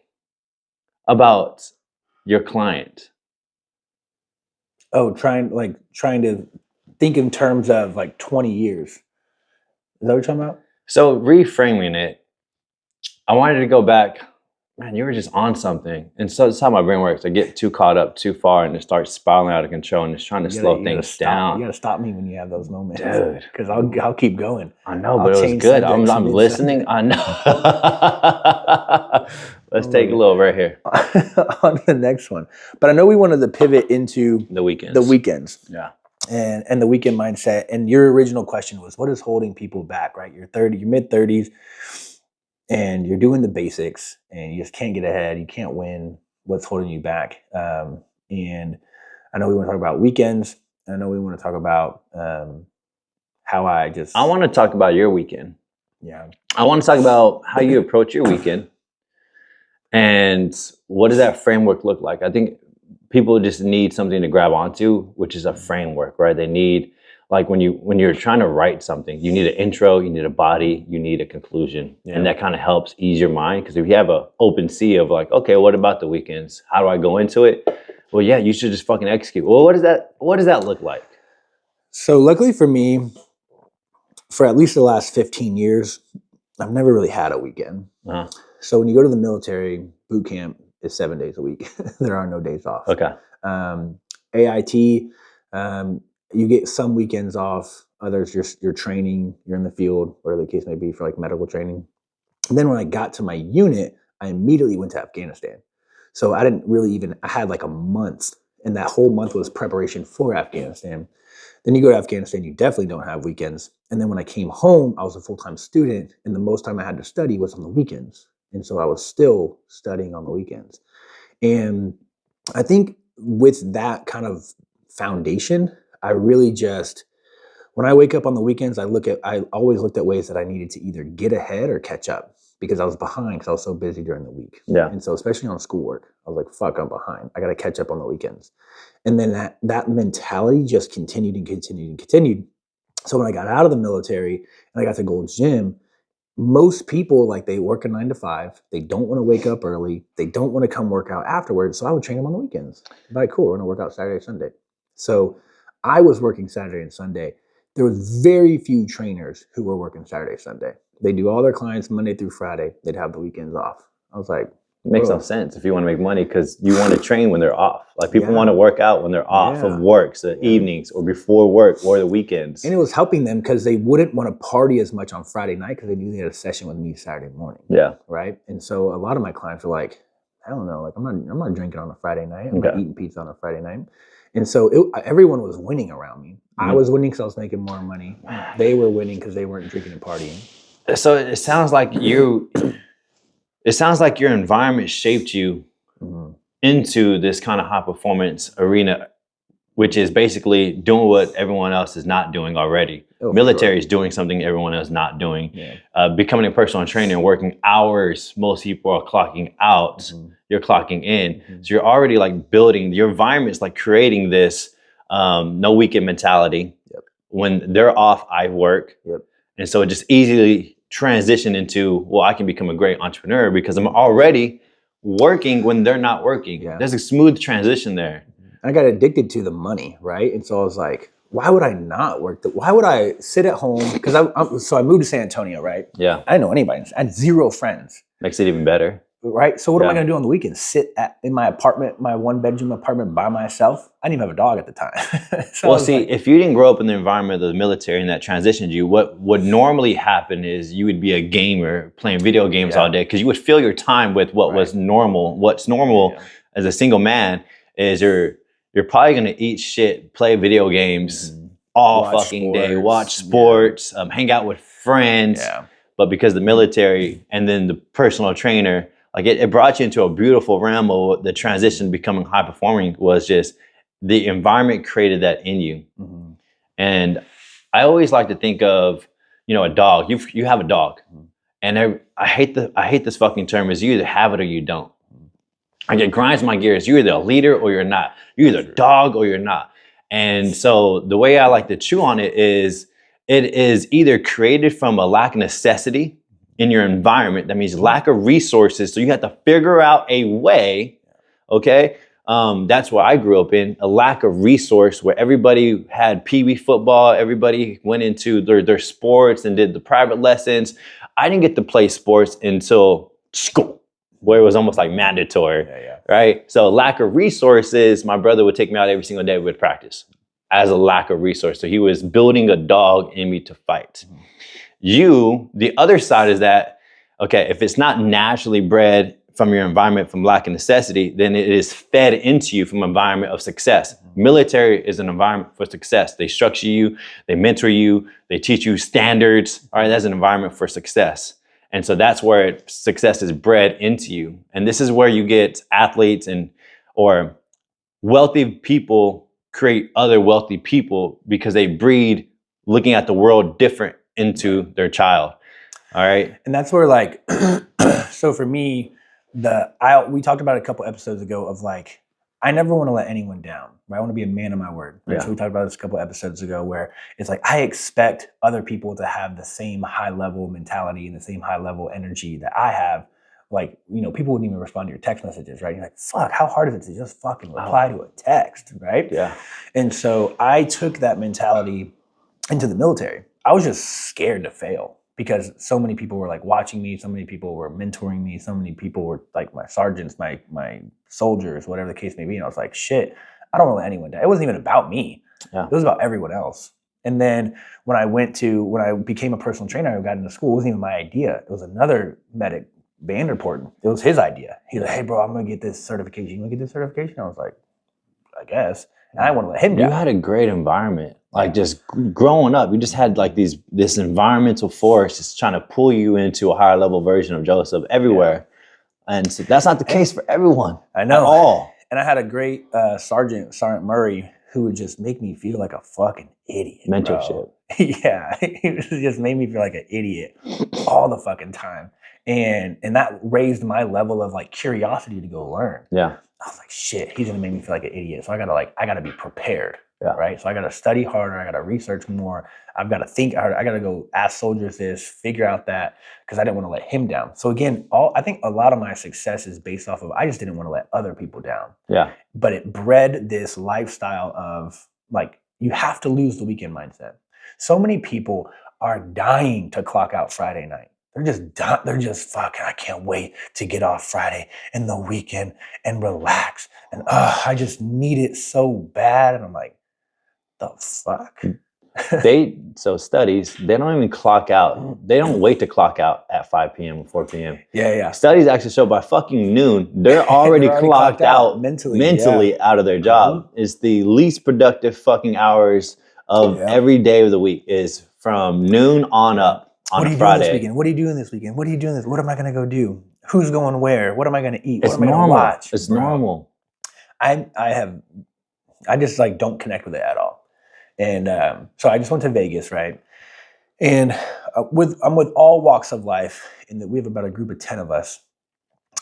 about your client? Oh, trying to think in terms of like 20 years. Is that what you're talking about? So reframing it, I wanted to go back. Man, you were just on something. And so that's how my brain works. I get too caught up too far and it starts spiraling out of control and just trying to slow things down. You got to stop me when you have those moments. Dude. Because I'll keep going. I know, but it was good. I'm listening. I know. Let's take a little right here. On the next one. But I know we wanted to pivot into the weekends. Yeah. And the weekend mindset. And your original question was, what is holding people back, right? You're mid-30s. And you're doing the basics and you just can't get ahead. You can't win. What's holding you back? And I know we want to talk about weekends. And I know we want to talk about how I want to talk about your weekend. Yeah. I want to talk about how you approach your weekend and what does that framework look like? I think people just need something to grab onto, which is a framework, right? They need, like when you're trying to write something, you need an intro, you need a body, you need a conclusion. Yeah. And that kind of helps ease your mind. Because if you have an open sea of like, okay, what about the weekends? How do I go into it? Well, yeah, you should just fucking execute. Well, what does that look like? So luckily for me, for at least the last 15 years, I've never really had a weekend. Uh-huh. So when you go to the military, boot camp is 7 days a week. There are no days off. Okay. AIT, you get some weekends off. Others, you're training, you're in the field, whatever the case may be, for like medical training. And then when I got to my unit, I immediately went to Afghanistan. So I didn't really I had like a month, and that whole month was preparation for Afghanistan. Then you go to Afghanistan, you definitely don't have weekends. And then when I came home, I was a full-time student, and the most time I had to study was on the weekends. And so I was still studying on the weekends. And I think with that kind of foundation, I really just, when I wake up on the weekends, I always looked at ways that I needed to either get ahead or catch up because I was behind because I was so busy during the week. Yeah. And so especially on schoolwork, I was like, fuck, I'm behind. I got to catch up on the weekends. And then that mentality just continued and continued and continued. So when I got out of the military and I got to Gold's Gym, most people, like, they work a 9 to 5. They don't want to wake up early. They don't want to come work out afterwards. So I would train them on the weekends. Like, cool, we're going to work out Saturday, Sunday. So I was working Saturday and Sunday. There was very few trainers who were working Saturday, Sunday. They do all their clients Monday through Friday. They'd have the weekends off. I was like, it makes no sense if you want to make money because you want to train when they're off. Like people want to work out when they're off of work, so evenings or before work or the weekends. And it was helping them because they wouldn't want to party as much on Friday night because they knew they had a session with me Saturday morning. Yeah. Right. And so a lot of my clients were like, I don't know, like I'm not drinking on a Friday night. I'm not eating pizza on a Friday night. And so everyone was winning around me. I was winning because I was making more money. They were winning because they weren't drinking and partying. So it sounds like your environment shaped you into this kind of high performance arena, which is basically doing what everyone else is not doing already. Military is doing something everyone else is not doing. Yeah. Becoming a personal trainer and working hours, most people are clocking out, you're clocking in. So you're already like building, your environment's like creating this no weekend mentality. When they're off, I work. And so it just easily transition into, well, I can become a great entrepreneur because I'm already working when they're not working. There's a smooth transition there. I got addicted to the money, right? And so I was like, why would I not work? Why would I sit at home? Because I moved to San Antonio, right? Yeah. I didn't know anybody. I had 0 friends. Makes it even better. Right? So what am I going to do on the weekends? Sit in my apartment, my 1-bedroom apartment by myself? I didn't even have a dog at the time. So well, see, if you didn't grow up in the environment of the military and that transitioned you, what would normally happen is you would be a gamer playing video games all day because you would fill your time with what was normal. What's normal as a single man is you're probably going to eat shit, play video games all fucking day, watch sports, hang out with friends. But because the military and then the personal trainer, like it brought you into a beautiful realm of the transition becoming high performing was just the environment created that in you. And I always like to think of, a dog. You have a dog, and I hate this fucking term is you either have it or you don't. Like it grinds my gears. You're either a leader or you're not. You're either a dog or you're not. And so the way I like to chew on it is either created from a lack of necessity in your environment. That means lack of resources. So you have to figure out a way, okay? That's where I grew up in, a lack of resource where everybody had Pee-wee football. Everybody went into their sports and did the private lessons. I didn't get to play sports until school, where it was almost like mandatory, right? So lack of resources, my brother would take me out every single day with practice as a lack of resource. So he was building a dog in me to fight. The other side is that, okay, if it's not naturally bred from your environment from lack of necessity, then it is fed into you from an environment of success. Military is an environment for success. They structure you, they mentor you, they teach you standards. All right, that's an environment for success. And so that's where success is bred into you. And this is where you get athletes or wealthy people create other wealthy people because they breed looking at the world different into their child. All right. And that's where like, so for me, we talked about it a couple episodes ago of like, I never want to let anyone down. Right? I want to be a man of my word. Right? So we talked about this a couple episodes ago where it's like, I expect other people to have the same high level mentality and the same high level energy that I have. Like, people wouldn't even respond to your text messages, right? You're like, fuck, how hard is it to just fucking reply to a text, right? Yeah. And so I took that mentality into the military. I was just scared to fail because so many people were like watching me, so many people were mentoring me, so many people were like my sergeants, my soldiers, whatever the case may be. And I was like, shit, I don't want to let anyone down. It wasn't even about me. It was about everyone else. And then when I became a personal trainer, I got into school, it wasn't even my idea. It was another medic, Vanderpoort. It was his idea. He's like, hey bro, I'm going to get this certification. You want to get this certification? I was like, I guess. And I want to let him down. You had a great environment. Like just growing up, you just had like this environmental force just trying to pull you into a higher level version of Joseph everywhere. And so that's not the case for everyone. I know. At all. And I had a great Sergeant Murray, who would just make me feel like a fucking idiot. Mentorship. Bro. Yeah. He just made me feel like an idiot all the fucking time. And that raised my level of like curiosity to go learn. Yeah. I was like, shit, he's gonna make me feel like an idiot. So I gotta be prepared. Yeah. Right. So I gotta study harder, I gotta research more, I've gotta think harder, I gotta go ask soldiers this, figure out that, because I didn't want to let him down. So again, I think a lot of my success is based off of I just didn't want to let other people down. Yeah. But it bred this lifestyle of like, you have to lose the weekend mindset. So many people are dying to clock out Friday night. They're just fucking, I can't wait to get off Friday and the weekend and relax. And I just need it so bad. And I'm like, the fuck? Studies, they don't even clock out. They don't wait to clock out at 5 p.m. or 4 p.m. Yeah. Studies actually show by fucking noon, they're already clocked out mentally out of their job. It's the least productive fucking hours of every day of the week is from noon on up. On what are you Friday. doing this weekend? What are you doing this weekend? What are you doing this? What am I going to go do? Who's going where? What am I going to eat? What am I going to watch? It's normal. I just like don't connect with it at all. And so I just went to Vegas, right? And I'm with all walks of life, and we have about a group of 10 of us.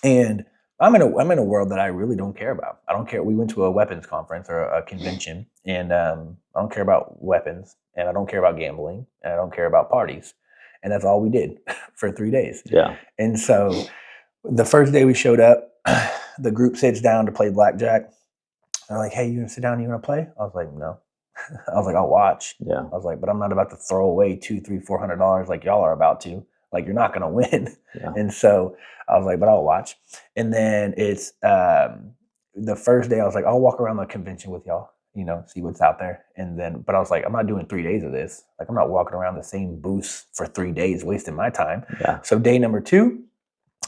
And I'm in a world that I really don't care about. I don't care. We went to a weapons conference or a convention, and I don't care about weapons, and I don't care about gambling, and I don't care about parties. And that's all we did for 3 days. Yeah. And so the first day we showed up, the group sits down to play blackjack. They're like, hey, you gonna sit down and you gonna play? I was like, no. I was like, I'll watch. Yeah. I was like, but I'm not about to throw away $200, $300, $400 like y'all are about to. Like, you're not gonna win. Yeah. And so I was like, but I'll watch. And then it's the first day I was like, I'll walk around the convention with y'all, see what's out there. And then, but I was like, I'm not doing 3 days of this. Like, I'm not walking around the same booths for 3 days, wasting my time. Yeah. So day number 2,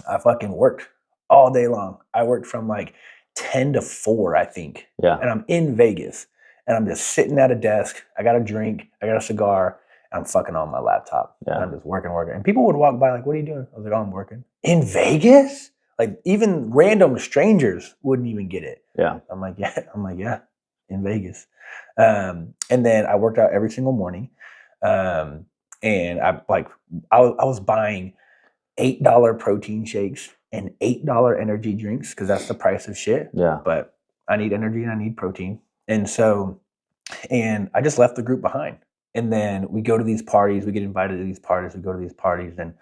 I fucking worked all day long. I worked from like 10 to 4, I think. Yeah. And I'm in Vegas, and I'm just sitting at a desk. I got a drink, I got a cigar, and I'm fucking on my laptop. Yeah. And I'm just working. And people would walk by like, what are you doing? I was like, oh, I'm working. In Vegas? Like, even random strangers wouldn't even get it. Yeah. I'm like, yeah, in Vegas. And then I worked out every single morning. And I was buying $8 protein shakes and $8 energy drinks, because that's the price of shit. Yeah. But I need energy and I need protein. And I just left the group behind. And then we go to these parties, we get invited to these parties, we go to these parties, and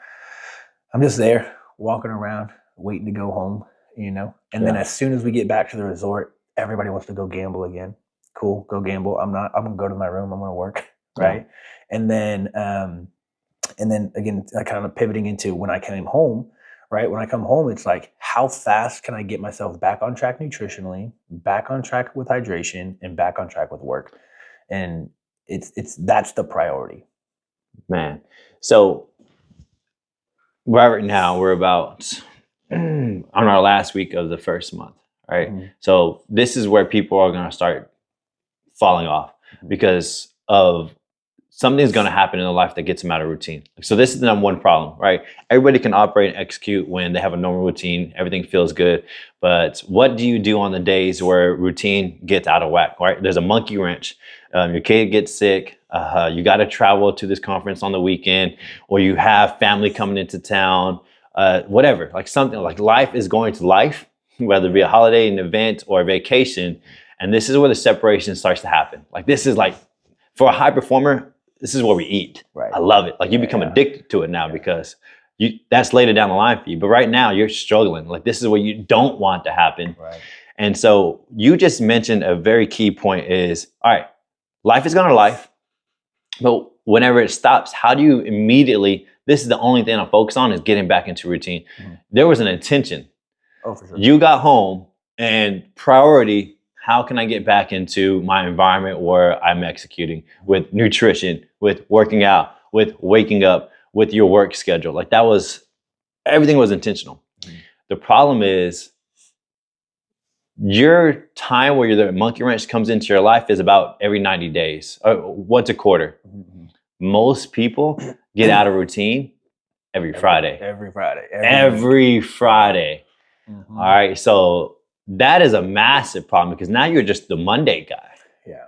I'm just there walking around, waiting to go home, And then as soon as we get back to the resort, everybody wants to go gamble again. Cool, go gamble. I'm gonna go to my room, I'm gonna work, right? And then again, I kind of pivoting into when I came home, right? When I come home, it's like, how fast can I get myself back on track nutritionally, back on track with hydration, and back on track with work? And that's the priority. Man. So right now we're about on our last week of the first month, right? Mm-hmm. So this is where people are going to start falling off because of something's going to happen in their life that gets them out of routine. So this is the number one problem, right? Everybody can operate and execute when they have a normal routine. Everything feels good. But what do you do on the days where routine gets out of whack, right? There's a monkey wrench. Your kid gets sick. You got to travel to this conference on the weekend, or you have family coming into town, whatever, like something like life is going to life, whether it be a holiday, an event, or a vacation. And this is where the separation starts to happen. Like, this is like, for a high performer, this is what we eat. Right. I love it. Like, you become addicted to it now because that's later down the line for you. But right now you're struggling. Like, this is what you don't want to happen. Right. And so you just mentioned a very key point is, all right, life is going to life. But whenever it stops, how do you immediately, this is the only thing I focus on is getting back into routine. Mm-hmm. There was an intention. Oh, for sure. You got home and priority, how can I get back into my environment where I'm executing with nutrition, with working out, with waking up, with your work schedule? Like, everything was intentional. Mm-hmm. The problem is your time where the monkey wrench comes into your life is about every 90 days, or once a quarter. Mm-hmm. Most people get out of routine every Friday. Every Friday. Every Friday. Mm-hmm. All right. So that is a massive problem because now you're just the Monday guy. Yeah.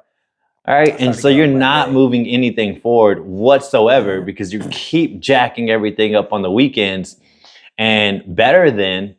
All right. And so you're not moving anything forward whatsoever because you keep jacking everything up on the weekends. And better than,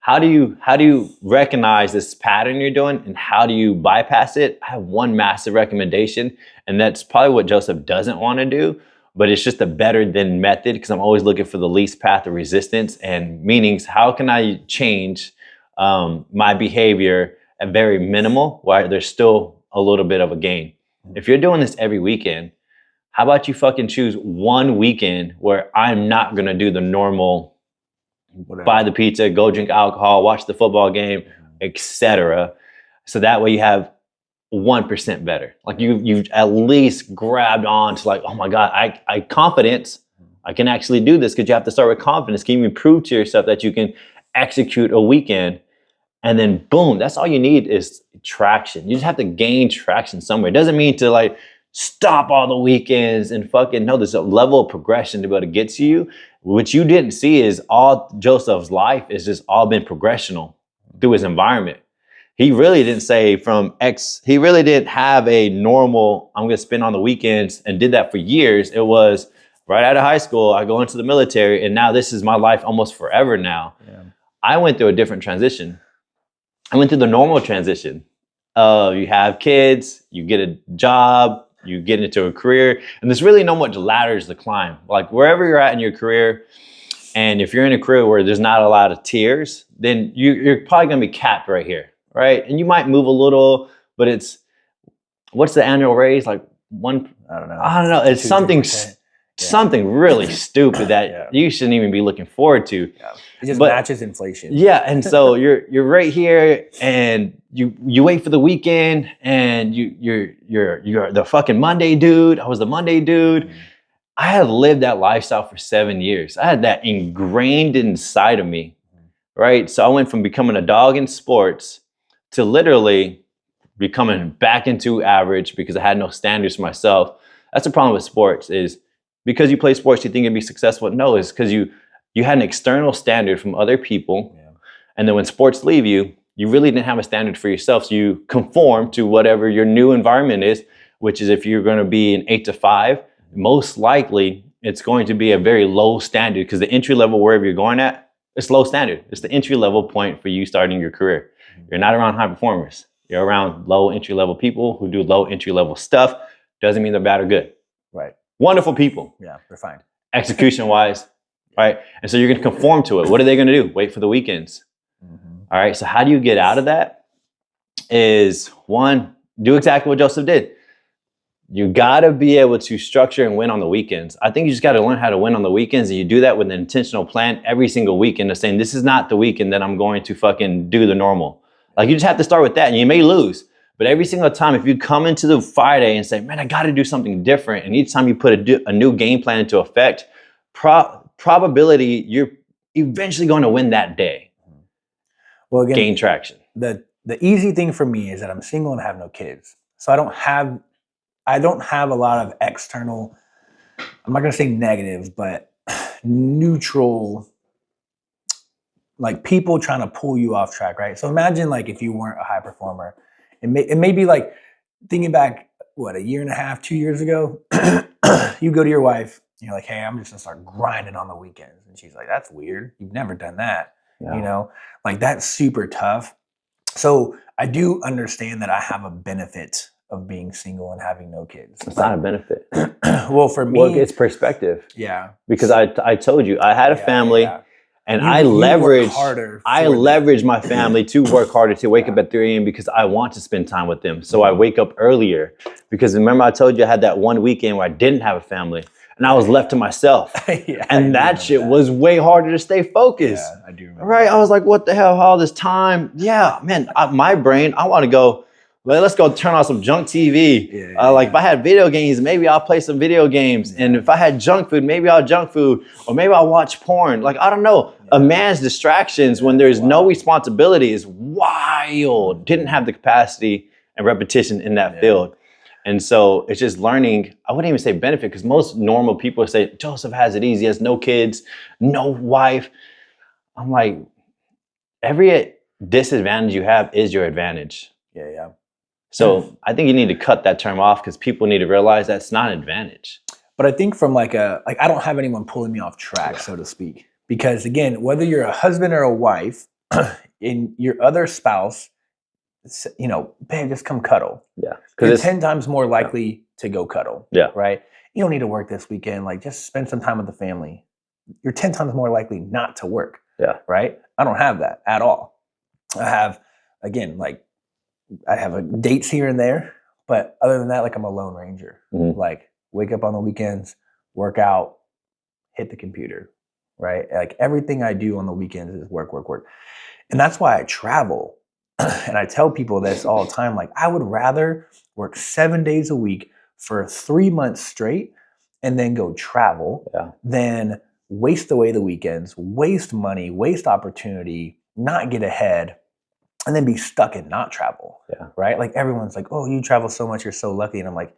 how do you recognize this pattern you're doing and how do you bypass it? I have one massive recommendation, and that's probably what Joseph doesn't want to do, but it's just a better than method because I'm always looking for the least path of resistance, and meanings, how can I change my behavior at very minimal while there's still a little bit of a gain. If you're doing this every weekend, how about you fucking choose one weekend where I'm not going to do the normal buy the pizza, go drink alcohol, watch the football game, etc. So that way you have 1% better. Like you at least grabbed on to like, oh my God, I confidence, I can actually do this, because you have to start with confidence. Can you prove to yourself that you can execute a weekend? And then boom, that's all you need is traction. You just have to gain traction somewhere. It doesn't mean to like stop all the weekends and fucking, no, there's a level of progression to be able to get to you. What you didn't see is all Joseph's life is just all been progressional through his environment. He really didn't say he really didn't have a normal, I'm going to spend on the weekends, and did that for years. It was right out of high school, I go into the military, and now this is my life almost forever now. Yeah. I went through a different transition. I went through the normal transition. You have kids, you get a job, you get into a career, and there's really no much ladders to climb. Like wherever you're at in your career, and if you're in a career where there's not a lot of tiers, then you're probably going to be capped right here, right? And you might move a little, but what's the annual raise? Like I don't know. It's something really stupid that you shouldn't even be looking forward to. Yeah. It just matches inflation. Yeah, and so you're right here, and you wait for the weekend, and you're the fucking Monday dude. I was the Monday dude. Mm-hmm. I had lived that lifestyle for 7 years. I had that ingrained inside of me, right? So I went from becoming a dog in sports to literally becoming back into average because I had no standards for myself. That's the problem with sports, is because you play sports, you think you'd be successful. No, it's because you had an external standard from other people. Yeah. And then when sports leave you, you really didn't have a standard for yourself. So you conform to whatever your new environment is, which is if you're going to be an 8 to 5, most likely it's going to be a very low standard, because the entry level, wherever you're going at, it's low standard. It's the entry level point for you starting your career. You're not around high performers. You're around low entry level people who do low entry level stuff. Doesn't mean they're bad or good. Right. Wonderful people. Yeah, they're fine. Execution wise, right? And so you're going to conform to it. What are they going to do? Wait for the weekends. Mm-hmm. All right. So how do you get out of that? Is one, do exactly what Joseph did. You got to be able to structure and win on the weekends. I think you just got to learn how to win on the weekends, and you do that with an intentional plan every single weekend of saying, this is not the weekend that I'm going to fucking do the normal. Like, you just have to start with that, and you may lose. But every single time, if you come into the Friday and say, man, I got to do something different, and each time you put a new game plan into effect, probability you're eventually going to win that day. Well, again, gain traction. The easy thing for me is that I'm single and have no kids. So I don't have a lot of external, I'm not going to say negatives, but neutral, like people trying to pull you off track, right? So imagine like if you weren't a high performer, it may be like thinking back, a year and a half, 2 years ago, you go to your wife, and you're like, hey, I'm just gonna start grinding on the weekends. And she's like, that's weird. You've never done that. Yeah. Like that's super tough. So I do understand that I have a benefit of being single and having no kids. It's not a benefit. Well, for me, it's perspective. Yeah. Because I told you, I had a family. Yeah. And I leverage my family to work harder, to wake up at 3 a.m. because I want to spend time with them. So I wake up earlier, because remember I told you I had that one weekend where I didn't have a family and I was left to myself. And that shit was way harder to stay focused. Yeah, I do remember. Right? I was like, what the hell, all this time? Yeah, man, my brain, I want to go, let's go turn on some junk TV. If I had video games, maybe I'll play some video games. And if I had junk food, maybe I'll junk food, or maybe I'll watch porn. Like, I don't know. A man's distractions when there's no responsibility is wild. Didn't have the capacity and repetition in that field. And so it's just learning. I wouldn't even say benefit, because most normal people say Joseph has it easy. He has no kids, no wife. I'm like, every disadvantage you have is your advantage. Yeah. So I think you need to cut that term off, because people need to realize that's not an advantage. But I think from I don't have anyone pulling me off track, so to speak. Because again, whether you're a husband or a wife, in your other spouse, babe, just come cuddle. Yeah. You're 10 times more likely to go cuddle. Yeah. Right? You don't need to work this weekend. Like, just spend some time with the family. You're 10 times more likely not to work. Yeah. Right? I don't have that at all. I have, again, dates here and there, but other than that, I'm a lone ranger. Mm-hmm. Wake up on the weekends, work out, hit the computer, right? Everything I do on the weekends is work. And that's why I travel. And I tell people this all the time. I would rather work 7 days a week for 3 months straight and then go travel than waste away the weekends, waste money, waste opportunity, not get ahead, and then be stuck and not travel. Yeah. Right? Everyone's like, oh, you travel so much, you're so lucky. And I'm like,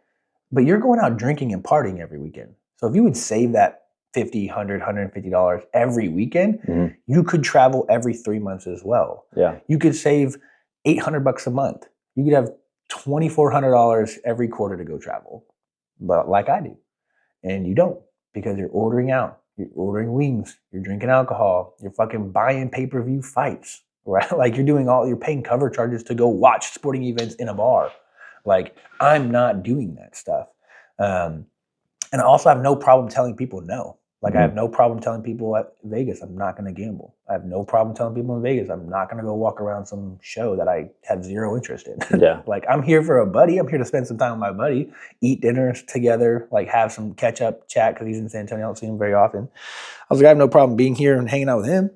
but you're going out drinking and partying every weekend. So if you would save that $50, $100, $150 every weekend, you could travel every 3 months as well. Yeah. You could save $800 a month. You could have $2,400 every quarter to go travel, but like I do. And you don't, because you're ordering out, you're ordering wings, you're drinking alcohol, you're fucking buying pay-per-view fights, right? You're paying cover charges to go watch sporting events in a bar. I'm not doing that stuff. And I also have no problem telling people no. I have no problem telling people at Vegas, I'm not going to gamble. I have no problem telling people in Vegas, I'm not going to go walk around some show that I have zero interest in. Yeah. I'm here for a buddy. I'm here to spend some time with my buddy, eat dinners together, have some catch up chat, because he's in San Antonio. I don't see him very often. I was I have no problem being here and hanging out with him.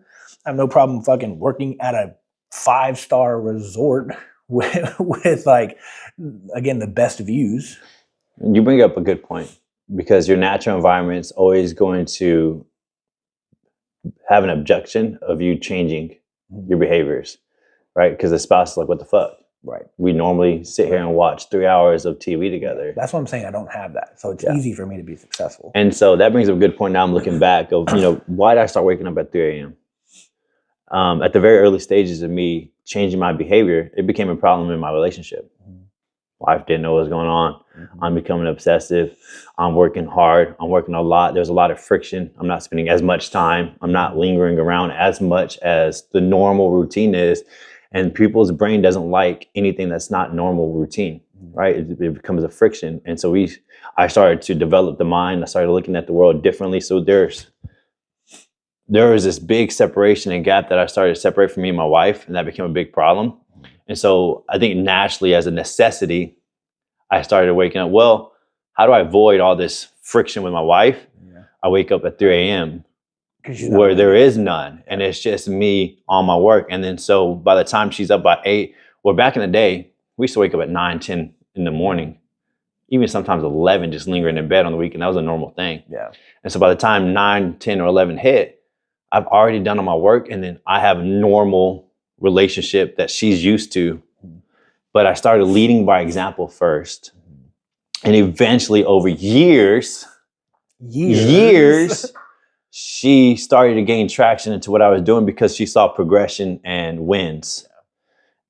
I have no problem fucking working at a 5-star resort with again, the best views. You bring up a good point, because your natural environment is always going to have an objection of you changing your behaviors, right? Because the spouse is like, what the fuck? Right. We normally sit here and watch 3 hours of TV together. That's what I'm saying. I don't have that. So it's easy for me to be successful. And so that brings up a good point. Now I'm looking back of, why did I start waking up at 3 a.m.? At the very early stages of me changing my behavior, it became a problem in my relationship. Wife didn't know what was going on. I'm becoming obsessive. I'm working hard. I'm working a lot. There's a lot of friction. I'm not spending as much time. I'm not lingering around as much as the normal routine is. And people's brain doesn't like anything that's not normal routine, right? It becomes a friction. And so I started to develop the mind. I started looking at the world differently. So there was this big separation and gap that I started to separate from me and my wife, and that became a big problem. And so I think naturally, as a necessity, I started waking up, well, how do I avoid all this friction with my wife? Yeah. I wake up at 3 a.m. where there is none. And it's just me on my work. And then so by the time she's up by 8, back in the day, we used to wake up at 9, 10 in the morning, even sometimes 11, just lingering in bed on the weekend. That was a normal thing. Yeah. And so by the time 9, 10, or 11 hit, I've already done all my work, and then I have a normal relationship that she's used to. But I started leading by example first. And eventually over years, she started to gain traction into what I was doing, because she saw progression and wins.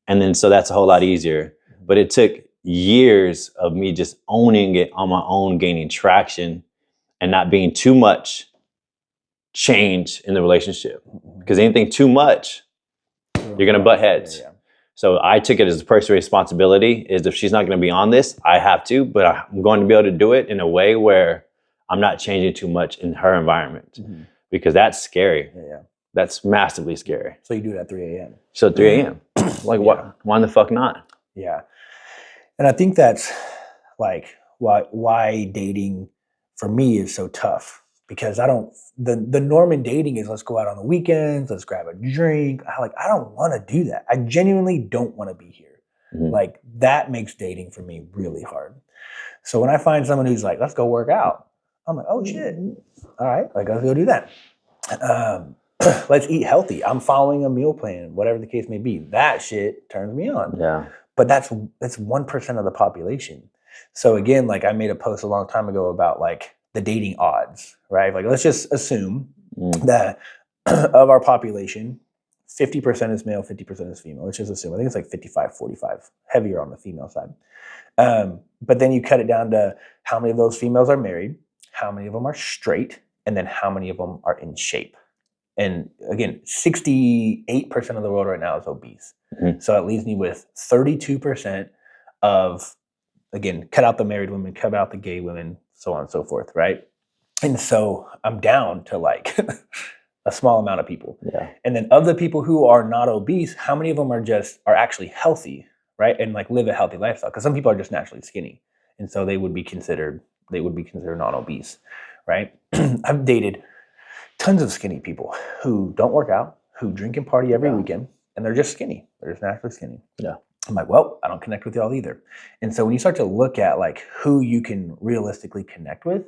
And then so that's a whole lot easier. But it took years of me just owning it on my own, gaining traction, and not being too much change in the relationship. Because anything too much, you're going to butt heads. Yeah. So I took it as a personal responsibility, is if she's not going to be on this, I have to, but I'm going to be able to do it in a way where I'm not changing too much in her environment, because that's scary. Yeah. That's massively scary. So you do it at 3 a.m. So 3 a.m. Why the fuck not? Yeah. And I think that's why dating for me is so tough, because the norm in dating is let's go out on the weekends, let's grab a drink. I don't want to do that. I genuinely don't want to be here. Like that makes dating for me really hard. So when I find someone who's like, let's go work out, I'm like, oh shit. All right, like let's go do that. Let's eat healthy. I'm following a meal plan, whatever the case may be. That shit turns me on. Yeah. But that's 1% of the population. So again, like I made a post a long time ago about like the dating odds, right? Like let's just assume that of our population, 50% is male, 50% is female. Let's just assume. I think it's like 55-45, heavier on the female side. But then you cut it down to how many of those females are married, how many of them are straight, and then how many of them are in shape. And again, 68% of the world right now is obese. So that leaves me with 32% of, again, cut out the married women, cut out the gay women, so on and so forth, right? And so I'm down to like a small amount of people. Yeah. And then of the people who are not obese, how many of them are actually healthy, right? And like live a healthy lifestyle? Because some people are just naturally skinny. And so they would be considered non-obese, right? I've dated tons of skinny people who don't work out, who drink and party every weekend, and they're just skinny. They're just naturally skinny. Yeah. I'm like, well, I don't connect with y'all either. And so when you start to look at like who you can realistically connect with,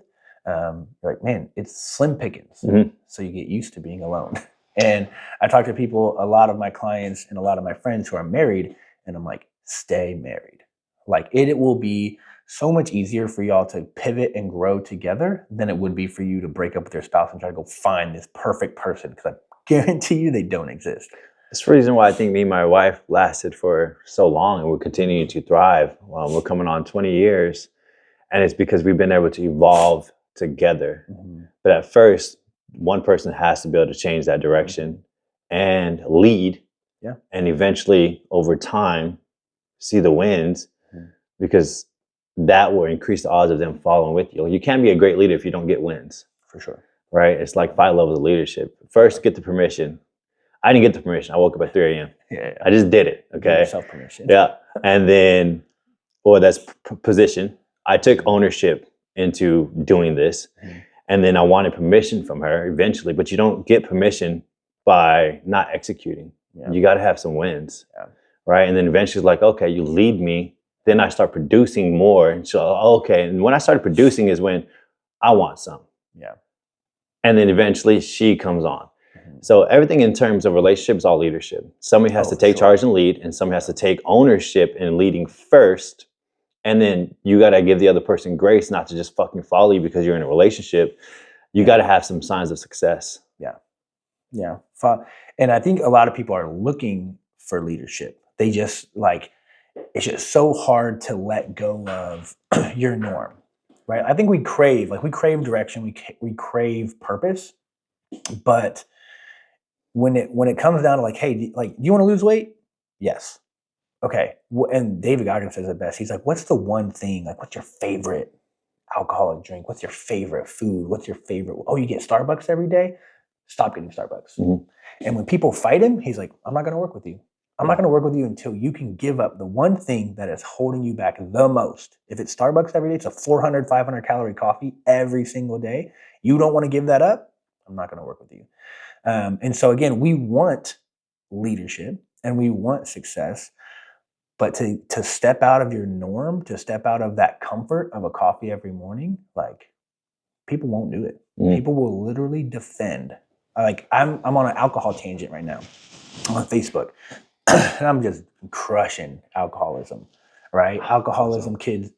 you're like, man, it's slim pickings. So you get used to being alone. And I talk to people, a lot of my clients and a lot of my friends who are married, and I'm like, stay married. Like it will be so much easier for y'all to pivot and grow together than it would be for you to break up with your spouse and try to go find this perfect person, because I guarantee you they don't exist. It's the reason why I think me and my wife lasted for so long and we're continuing to thrive. We're coming on 20 years, and it's because we've been able to evolve together. But at first, one person has to be able to change that direction and lead, and eventually over time see the wins, because that will increase the odds of them following with you. You can't be a great leader if you don't get wins. For sure. Right? It's like 5 levels of leadership. First, get the permission. I didn't get the permission. I woke up at 3 a.m. I just did it. Okay. Self-permission. Yeah. And then, that's position. I took ownership into doing this. And then I wanted permission from her eventually, but you don't get permission by not executing. You got to have some wins. Right. And then eventually it's like, okay, you lead me. Then I start producing more. And so, okay. And when I started producing is when I want some. And then eventually she comes on. So everything in terms of relationship is all leadership. Somebody has to take charge and lead, and somebody has to take ownership in leading first. And then you got to give the other person grace not to just fucking follow you because you're in a relationship. You got to have some signs of success. Yeah. And I think a lot of people are looking for leadership. They just like, it's just so hard to let go of your norm, right? I think we crave direction. We crave purpose. But when it comes down to like, hey, do you want to lose weight? Yes. Okay. And David Goggins says it best. He's like, what's the one thing, like, what's your favorite alcoholic drink? What's your favorite food? What's your favorite? Oh, you get Starbucks every day? Stop getting Starbucks. And when people fight him, he's like, I'm not going to work with you. I'm not going to work with you until you can give up the one thing that is holding you back the most. If it's Starbucks every day, it's a 400, 500 calorie coffee every single day. You don't want to give that up? I'm not going to work with you. And so again, we want leadership and we want success, but to step out of your norm, to step out of that comfort of a coffee every morning, like people won't do it. People will literally defend. Like I'm on an alcohol tangent right now on Facebook, and I'm just crushing alcoholism, right? Alcoholism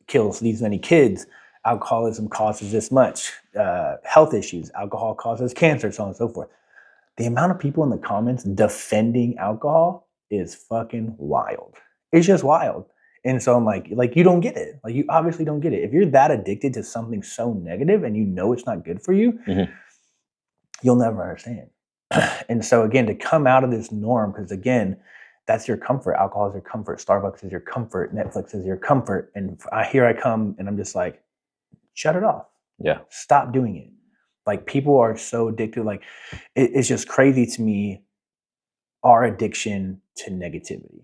kills these many kids. Alcoholism causes this much health issues. Alcohol causes cancer, so on and so forth. The amount of people in the comments defending alcohol is fucking wild. It's just wild. And so I'm like you don't get it. Like you obviously don't get it. If you're that addicted to something so negative and you know it's not good for you, you'll never understand. And so again, to come out of this norm, because again, that's your comfort. Alcohol is your comfort. Starbucks is your comfort. Netflix is your comfort. And here I come and I'm just like, shut it off. Yeah. Stop doing it. Like people are so addicted. Like it's just crazy to me, our addiction to negativity.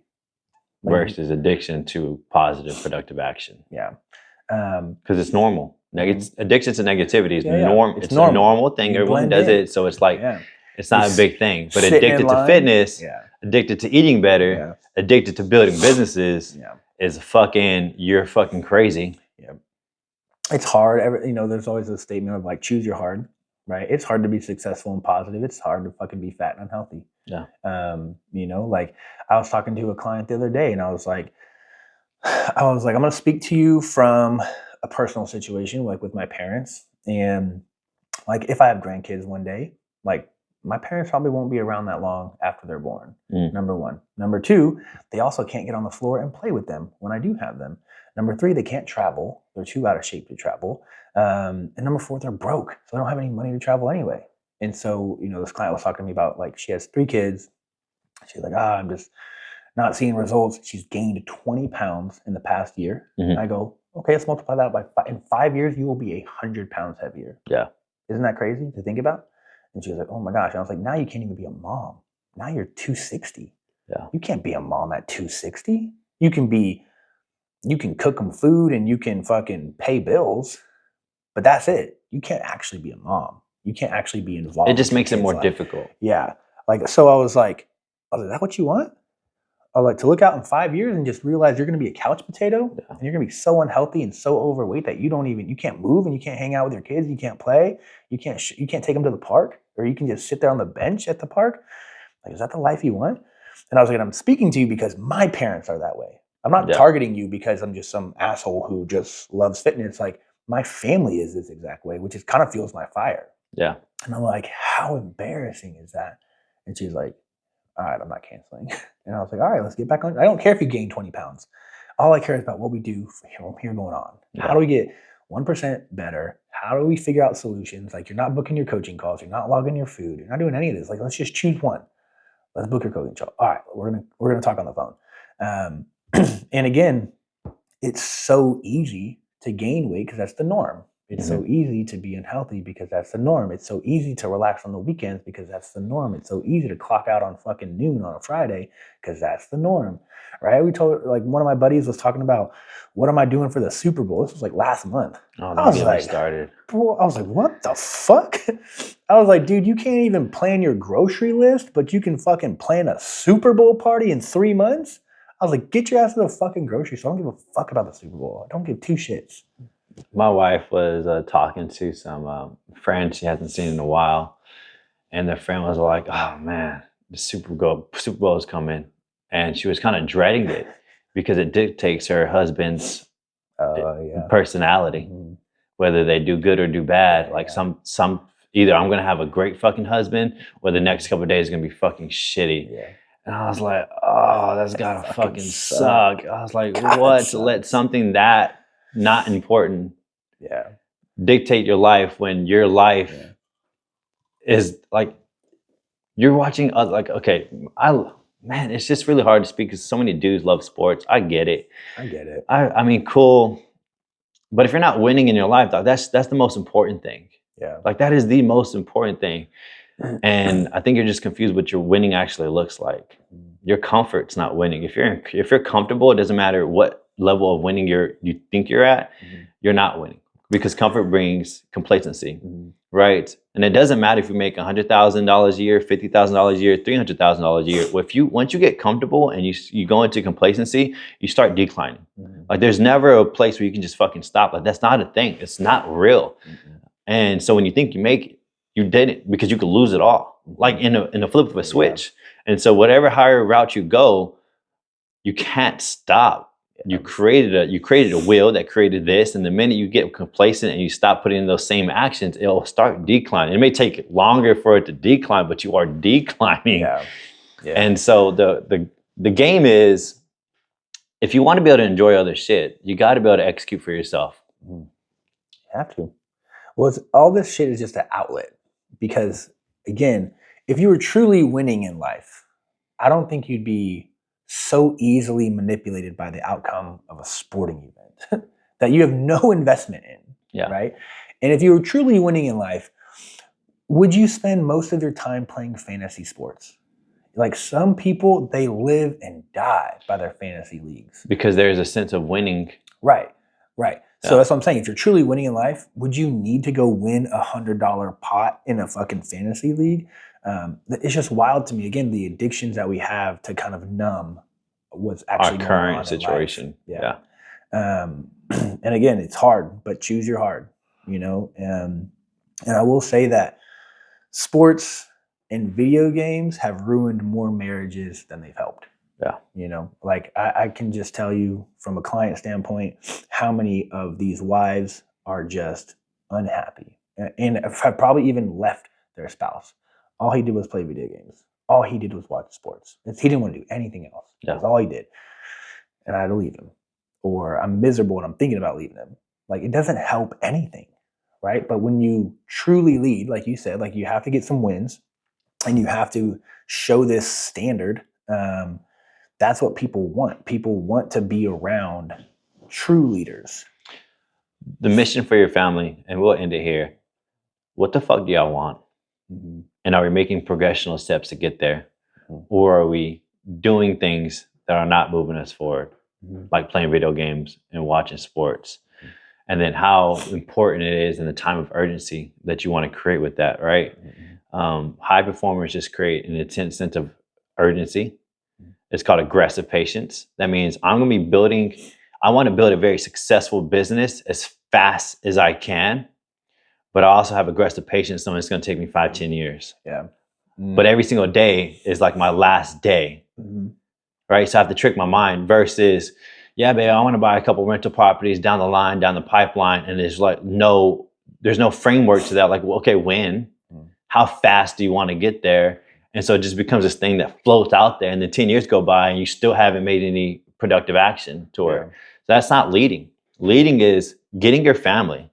Versus addiction to positive, productive action. Yeah. Because it's normal. Addiction to negativity is normal. It's a normal thing. Everyone does it. So it's like, it's not a big thing. But addicted to fitness, addicted to eating better, addicted to building businesses, is you're fucking crazy. Yeah. It's hard. There's always a statement of like, choose your hard, right? It's hard to be successful and positive. It's hard to fucking be fat and unhealthy. Yeah. Like I was talking to a client the other day and I was like, I'm going to speak to you from a personal situation, like with my parents. And like, if I have grandkids one day, like my parents probably won't be around that long after they're born. Number one. Number two, they also can't get on the floor and play with them when I do have them. Number three, they can't travel. They're too out of shape to travel. And number four, they're broke. So they don't have any money to travel anyway. And so, this client was talking to me about like, she has 3 kids. She's like, I'm just not seeing results. She's gained 20 pounds in the past year. And I go, okay, let's multiply that by 5. In 5 years, you will be 100 pounds heavier. Yeah. Isn't that crazy to think about? And she was like, oh my gosh. And I was like, now you can't even be a mom. Now you're 260. Yeah. You can't be a mom at 260. You can cook them food and you can fucking pay bills, but that's it. You can't actually be a mom. You can't actually be involved. It just makes it more difficult. Yeah. Like, so I was like, is that what you want? I was like, to look out in 5 years and just realize you're going to be a couch potato and you're going to be so unhealthy and so overweight that you can't move and you can't hang out with your kids. You can't play. You can't take them to the park, or you can just sit there on the bench at the park. Like, is that the life you want? And I was like, I'm speaking to you because my parents are that way. I'm not targeting you because I'm just some asshole who just loves fitness. Like, my family is this exact way, which is kind of fuels my fire. Yeah. And I'm like, how embarrassing is that? And she's like, all right, I'm not canceling. And I was like, all right, let's get back on. I don't care if you gain 20 pounds. All I care is about what we do from here going on. How do we get 1% better? How do we figure out solutions? Like, you're not booking your coaching calls. You're not logging your food. You're not doing any of this. Like, let's just choose one. Let's book your coaching call. All right, we're gonna talk on the phone. And again, it's so easy to gain weight because that's the norm. It's so easy to be unhealthy because that's the norm. It's so easy to relax on the weekends because that's the norm. It's so easy to clock out on fucking noon on a Friday because that's the norm, right? One of my buddies was talking about, what am I doing for the Super Bowl? This was like last month. Oh, I was like, started. Bro, I was like, what the fuck? I was like, dude, you can't even plan your grocery list, but you can fucking plan a Super Bowl party in 3 months? I was like, get your ass to the fucking grocery store. I don't give a fuck about the Super Bowl. I don't give 2 shits. My wife was talking to some friends she hasn't seen in a while, and the friend was like, "Oh man, the Super Bowl is coming," and she was kind of dreading it because it dictates her husband's personality, whether they do good or do bad. Some either I'm gonna have a great fucking husband, or the next couple of days is gonna be fucking shitty. Yeah. And I was like, "Oh, that's gotta fucking suck." I was like, "What? To let something that not important dictate your life when your life is like, you're watching it's just really hard to speak because so many dudes love sports. I get it. I mean, cool. But if you're not winning in your life, dog, that's the most important thing. Yeah. Like, that is the most important thing. And I think you're just confused what your winning actually looks like. Your comfort's not winning. If you're comfortable, it doesn't matter what level of winning you think you're at, you're not winning, because comfort brings complacency, right? And it doesn't matter if you make $100,000 a year, $50,000 a year, $300,000 a year. Once you get comfortable and you go into complacency, you start declining. Like, there's never a place where you can just fucking stop. Like, that's not a thing. It's not real. And so when you think you make it, you didn't, because you could lose it all, like in a flip of a switch. And so whatever higher route you go, you can't stop. You created a will that created this, and the minute you get complacent and you stop putting in those same actions, it'll start declining. It may take longer for it to decline, but you are declining. And so the game is, if you want to be able to enjoy other shit, you got to be able to execute for yourself. You have to. Well, all this shit is just an outlet, because again, if you were truly winning in life, I don't think you'd be so easily manipulated by the outcome of a sporting event that you have no investment in, right? And if you were truly winning in life, would you spend most of your time playing fantasy sports? Like, some people, they live and die by their fantasy leagues. Because there's a sense of winning. Right. So that's what I'm saying. If you're truly winning in life, would you need to go win $100 pot in a fucking fantasy league? It's just wild to me. Again, the addictions that we have to kind of numb what's actually our going on current situation. In life. And again, it's hard, but choose your hard, you know? And I will say that sports and video games have ruined more marriages than they've helped. Yeah. You know, like I can just tell you from a client standpoint how many of these wives are just unhappy and have probably even left their spouse. All he did was play video games. All he did was watch sports. He didn't want to do anything else. That's all he did. And I had to leave him. Or I'm miserable and I'm thinking about leaving him. Like, it doesn't help anything, right? But when you truly lead, like you said, like you have to get some wins and you have to show this standard. That's what people want. People want to be around true leaders. The mission for your family, and we'll end it here. What the fuck do y'all want? Mm-hmm. And are we making progressional steps to get there? Mm-hmm. Or are we doing things that are not moving us forward? Mm-hmm. Like playing video games and watching sports. Mm-hmm. And then how important it is in the time of urgency that you want to create with that, right? Mm-hmm. High performers just create an intense sense of urgency. It's called aggressive patience. That means I want to build a very successful business as fast as I can, but I also have aggressive patience. So it's going to take me 5-10 years. Yeah. Mm-hmm. But every single day is like my last day. Mm-hmm. Right. So I have to trick my mind versus, yeah, babe, I want to buy a couple rental properties down the line, down the pipeline. And there's no framework to that. Like, well, okay, when, how fast do you want to get there? And so it just becomes this thing that floats out there, and then 10 years go by and you still haven't made any productive action toward it. So that's not leading. Leading is getting your family,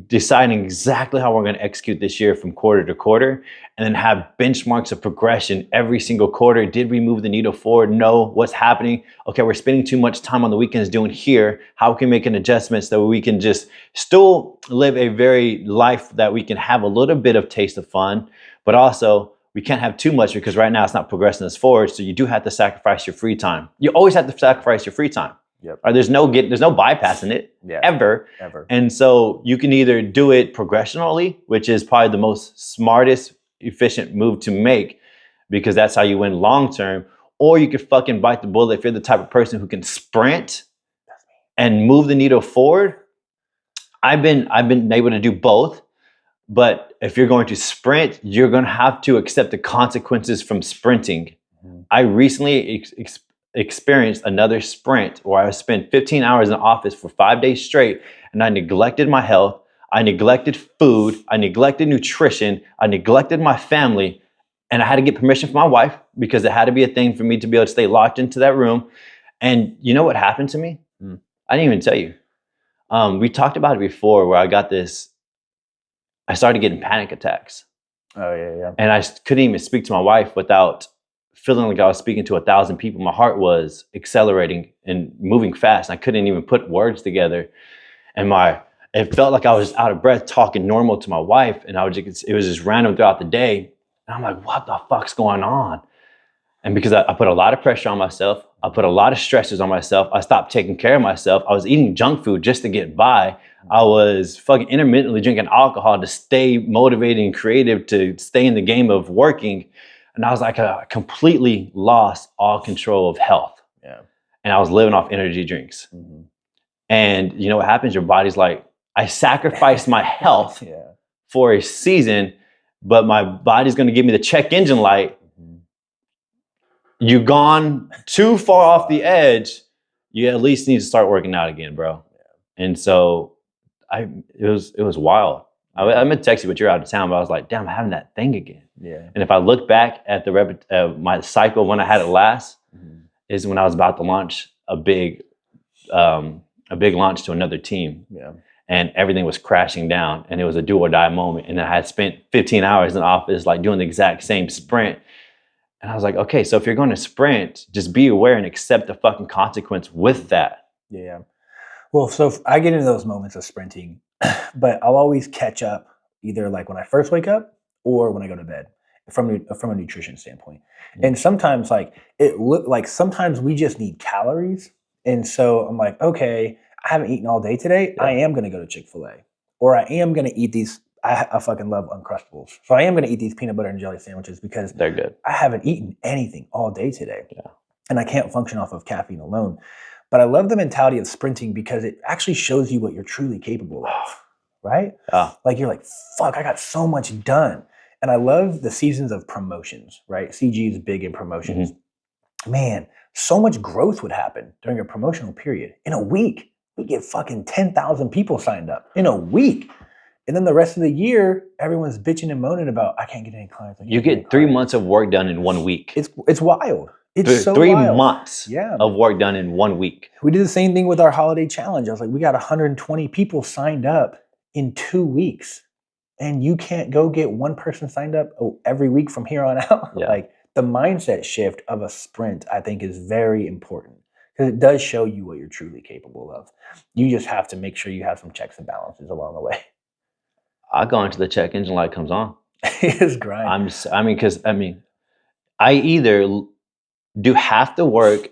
deciding exactly how we're going to execute this year from quarter to quarter, and then have benchmarks of progression every single quarter. Did we move the needle forward? No. What's happening? Okay, we're spending too much time on the weekends doing here. How can we make an adjustment so we can just still live a very life that we can have a little bit of taste of fun, but also we can't have too much because right now it's not progressing us forward. So you do have to sacrifice your free time. You always have to sacrifice your free time. Yep. Or there's no bypassing it ever. And so you can either do it progressionally, which is probably the most smartest, efficient move to make because that's how you win long term, or you could fucking bite the bullet if you're the type of person who can sprint and move the needle forward. I've been able to do both. But if you're going to sprint, you're going to have to accept the consequences from sprinting. Mm-hmm. I recently experienced another sprint where I spent 15 hours in the office for 5 days straight, and I neglected my health. I neglected food. I neglected nutrition. I neglected my family. And I had to get permission from my wife because it had to be a thing for me to be able to stay locked into that room. And you know what happened to me? I didn't even tell you. We talked about it before where I started getting panic attacks. Oh, yeah. And I couldn't even speak to my wife without feeling like I was speaking to 1,000 people. My heart was accelerating and moving fast. I couldn't even put words together. And it felt like I was out of breath talking normal to my wife. And it was just random throughout the day. And I'm like, what the fuck's going on? And because I put a lot of pressure on myself, I put a lot of stresses on myself. I stopped taking care of myself. I was eating junk food just to get by. I was fucking intermittently drinking alcohol to stay motivated and creative, to stay in the game of working. And I was like, I completely lost all control of health. Yeah. And I was living off energy drinks. Mm-hmm. And you know what happens? Your body's like, I sacrificed my health for a season, but my body's going to give me the check engine light. You've gone too far off the edge. You at least need to start working out again, bro. Yeah. And so it was wild. I meant to text you, but you're out of town. But I was like, damn, I'm having that thing again. Yeah. And if I look back at my cycle when I had it last, is when I was about to launch a big launch to another team. Yeah. And everything was crashing down, and it was a do or die moment. And I had spent 15 hours in the office, like doing the exact same sprint. And I was like, okay, so if you're going to sprint, just be aware and accept the fucking consequence with that. Yeah. Well, so I get into those moments of sprinting, but I'll always catch up either like when I first wake up or when I go to bed from a nutrition standpoint. Mm-hmm. And sometimes sometimes we just need calories. And so I'm like, okay, I haven't eaten all day today. I am going to go to Chick-fil-A, or I am going to eat these. I fucking love Uncrustables. So I am going to eat these peanut butter and jelly sandwiches because they're good. I haven't eaten anything all day today. Yeah. And I can't function off of caffeine alone. But I love the mentality of sprinting because it actually shows you what you're truly capable of, right? Like you're like, fuck, I got so much done. And I love the seasons of promotions, right? CG is big in promotions. Man, so much growth would happen during a promotional period. In a week, we get fucking 10,000 people signed up in a week. And then the rest of the year, everyone's bitching and moaning about, I can't get any clients. You get 3 months of work done in 1 week. It's wild. It's so 3 wild. months of work done in 1 week. We did the same thing with our holiday challenge. I was like, we got 120 people signed up in 2 weeks. And you can't go get one person signed up every week from here on out. Yeah. Like the mindset shift of a sprint, I think is very important because it does show you what you're truly capable of. You just have to make sure you have some checks and balances along the way. I go into the check engine light comes on. It's grind. I either do half the work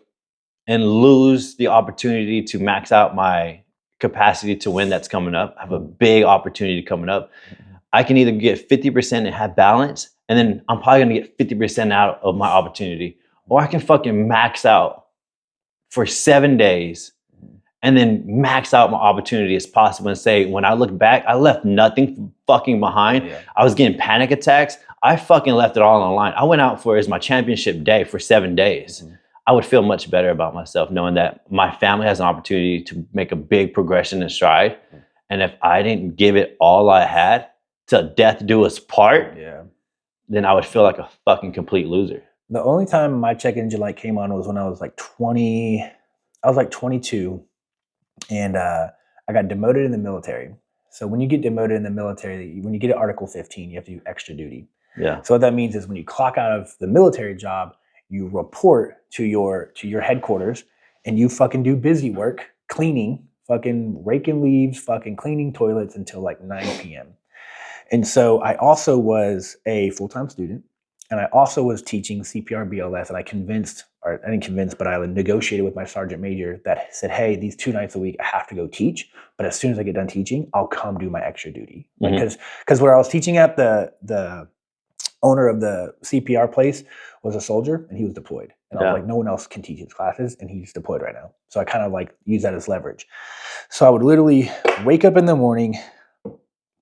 and lose the opportunity to max out my capacity to win that's coming up. I have a big opportunity coming up. I can either get 50% and have balance, and then I'm probably gonna get 50% out of my opportunity. Or I can fucking max out for 7 days and then max out my opportunity as possible and say, when I look back, I left nothing fucking behind. Yeah. I was getting panic attacks. I fucking left it all on the line. I went out as my championship day for 7 days. I would feel much better about myself knowing that my family has an opportunity to make a big progression and stride. And if I didn't give it all I had till death do us part, then I would feel like a fucking complete loser. The only time my check engine light came on was when I was like 20. I was like 22. And I got demoted in the military. So when you get demoted in the military, when you get to Article 15, you have to do extra duty. Yeah. So what that means is when you clock out of the military job, you report to your headquarters and you fucking do busy work, cleaning, fucking raking leaves, fucking cleaning toilets until like 9 p.m. And so I also was a full-time student, and I also was teaching CPR BLS, and I didn't convince, but I negotiated with my sergeant major that said, hey, these 2 nights a week I have to go teach, but as soon as I get done teaching, I'll come do my extra duty. Because where I was teaching at, the owner of the CPR place was a soldier, and he was deployed. And I was like, no one else can teach his classes, and he's deployed right now. So I kind of like use that as leverage. So I would literally wake up in the morning,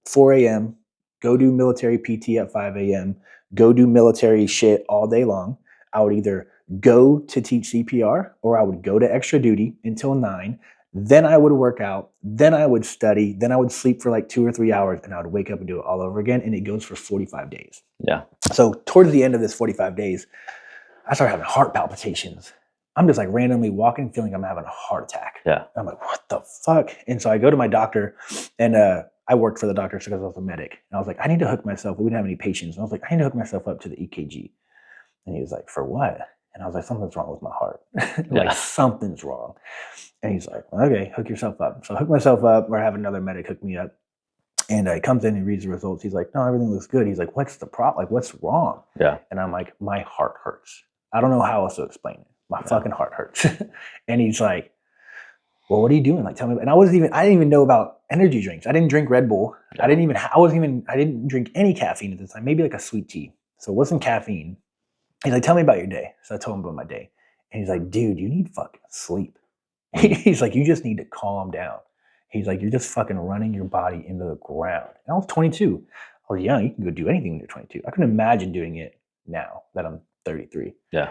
4 a.m., go do military PT at 5 a.m., go do military shit all day long. I would either go to teach CPR or I would go to extra duty until 9. Then I would work out. Then I would study. Then I would sleep for like 2 or 3 hours, and I would wake up and do it all over again. And it goes for 45 days. Yeah. So towards the end of this 45 days, I started having heart palpitations. I'm just like randomly walking, feeling I'm having a heart attack. Yeah. I'm like, what the fuck? And so I go to my doctor, and I worked for the doctor because I was a medic. And I was like, I need to hook myself. We didn't have any patients. And I was like, I need to hook myself up to the EKG. And he was like, for what? And I was like, something's wrong with my heart. Like, something's wrong. And he's like, okay, hook yourself up. So I hook myself up, or I have another medic hook me up. And he comes in and reads the results. He's like, no, everything looks good. He's like, what's the problem? Like, what's wrong? Yeah. And I'm like, my heart hurts. I don't know how else to explain it. My fucking heart hurts. And he's like, well, what are you doing? Like, tell me. And I didn't even know about energy drinks. I didn't drink Red Bull. Yeah. I didn't drink any caffeine at the time, maybe like a sweet tea. So it wasn't caffeine. He's like, tell me about your day. So I told him about my day. And he's like, dude, you need fucking sleep. He's like, you just need to calm down. He's like, you're just fucking running your body into the ground. And I was 22. I was young. You can go do anything when you're 22. I couldn't imagine doing it now that I'm 33. Yeah.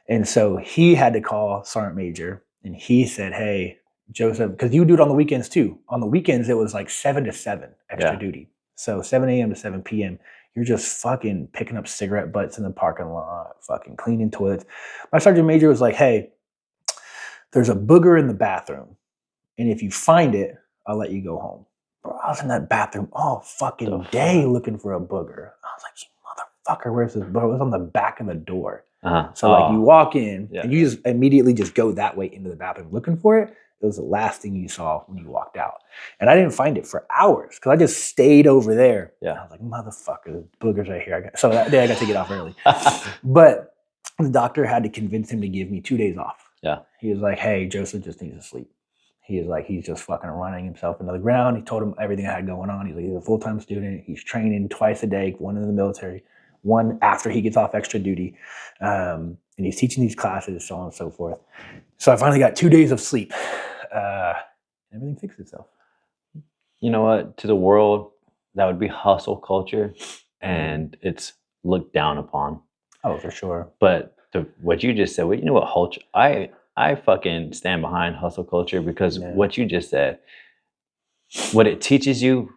And so he had to call Sergeant Major, and he said, hey, Joseph, because you do it on the weekends too. On the weekends, it was like 7 to 7 extra duty. So 7 a.m. to 7 p.m., you're just fucking picking up cigarette butts in the parking lot, fucking cleaning toilets. My Sergeant Major was like, hey, there's a booger in the bathroom, and if you find it, I'll let you go home. Bro, I was in that bathroom all fucking day looking for a booger. I was like, motherfucker, where's this booger? It was on the back of the door. So like you walk in and you just immediately just go that way into the bathroom looking for it. It was the last thing you saw when you walked out. And I didn't find it for hours because I just stayed over there. Yeah. I was like, motherfucker, the booger's right here. So that day I got to get off early. But the doctor had to convince him to give me 2 days off. Yeah. He was like, hey, Joseph just needs to sleep. He's like, he's just fucking running himself into the ground. He told him everything I had going on. He's like, he's a full-time student. He's training twice a day, one in the military, one after he gets off extra duty. And he's teaching these classes, so on and so forth. So I finally got 2 days of sleep. Everything fixed itself. You know what? To the world, that would be hustle culture, and it's looked down upon. Oh, for sure. But what you just said, you know what, culture? I fucking stand behind hustle culture because what you just said, what it teaches you,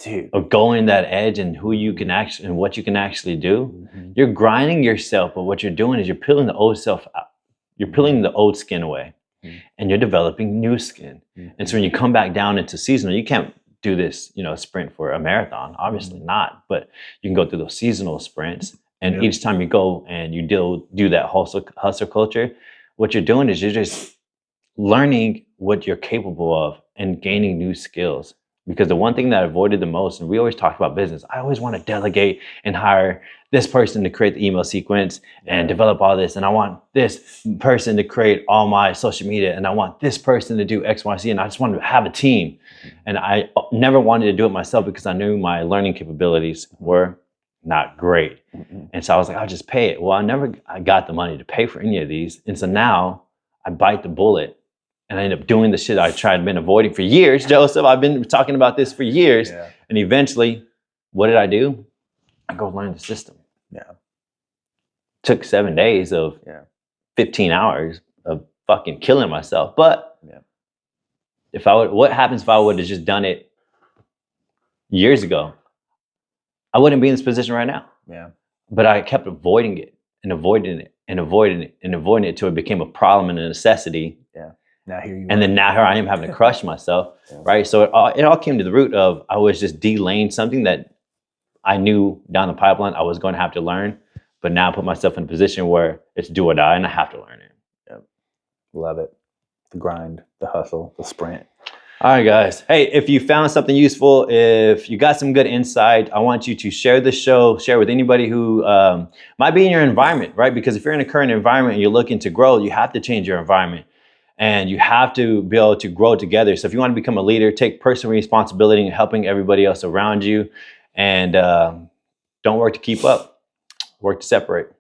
dude, of going that edge and who you can actually and what you can actually do. You're grinding yourself, but what you're doing is you're peeling the old self out. You're peeling the old skin away, and you're developing new skin. And so when you come back down into seasonal, you can't do this, sprint for a marathon, obviously not. But you can go through those seasonal sprints, and each time you go and you do that hustle culture, what you're doing is you're just learning what you're capable of and gaining new skills. Because the one thing that I avoided the most, and we always talk about business, I always want to delegate and hire this person to create the email sequence and develop all this. And I want this person to create all my social media. And I want this person to do X, Y, Z. And I just wanted to have a team. And I never wanted to do it myself because I knew my learning capabilities were not great. And so I was like, I'll just pay it. Well, I got the money to pay for any of these. And so now I bite the bullet. And I end up doing the shit been avoiding for years, Joseph. I've been talking about this for years. Yeah. And eventually, what did I do? I go learn the system. Yeah. Took 7 days of 15 hours of fucking killing myself. But what happens if I would have just done it years ago? I wouldn't be in this position right now. Yeah. But I kept avoiding it and avoiding it and avoiding it and avoiding it until it became a problem and a necessity. Yeah. Now here you and then now here I am having to crush myself, right? So it all came to the root of I was just delaying something that I knew down the pipeline I was going to have to learn, but now I put myself in a position where it's do or die and I have to learn it. Yep. Love it. The grind, the hustle, the sprint. All right, guys. Hey, if you found something useful, if you got some good insight, I want you to share the show, share with anybody who might be in your environment, right? Because if you're in a current environment and you're looking to grow, you have to change your environment. And you have to be able to grow together. So if you want to become a leader, take personal responsibility in helping everybody else around you. And don't work to keep up, work to separate.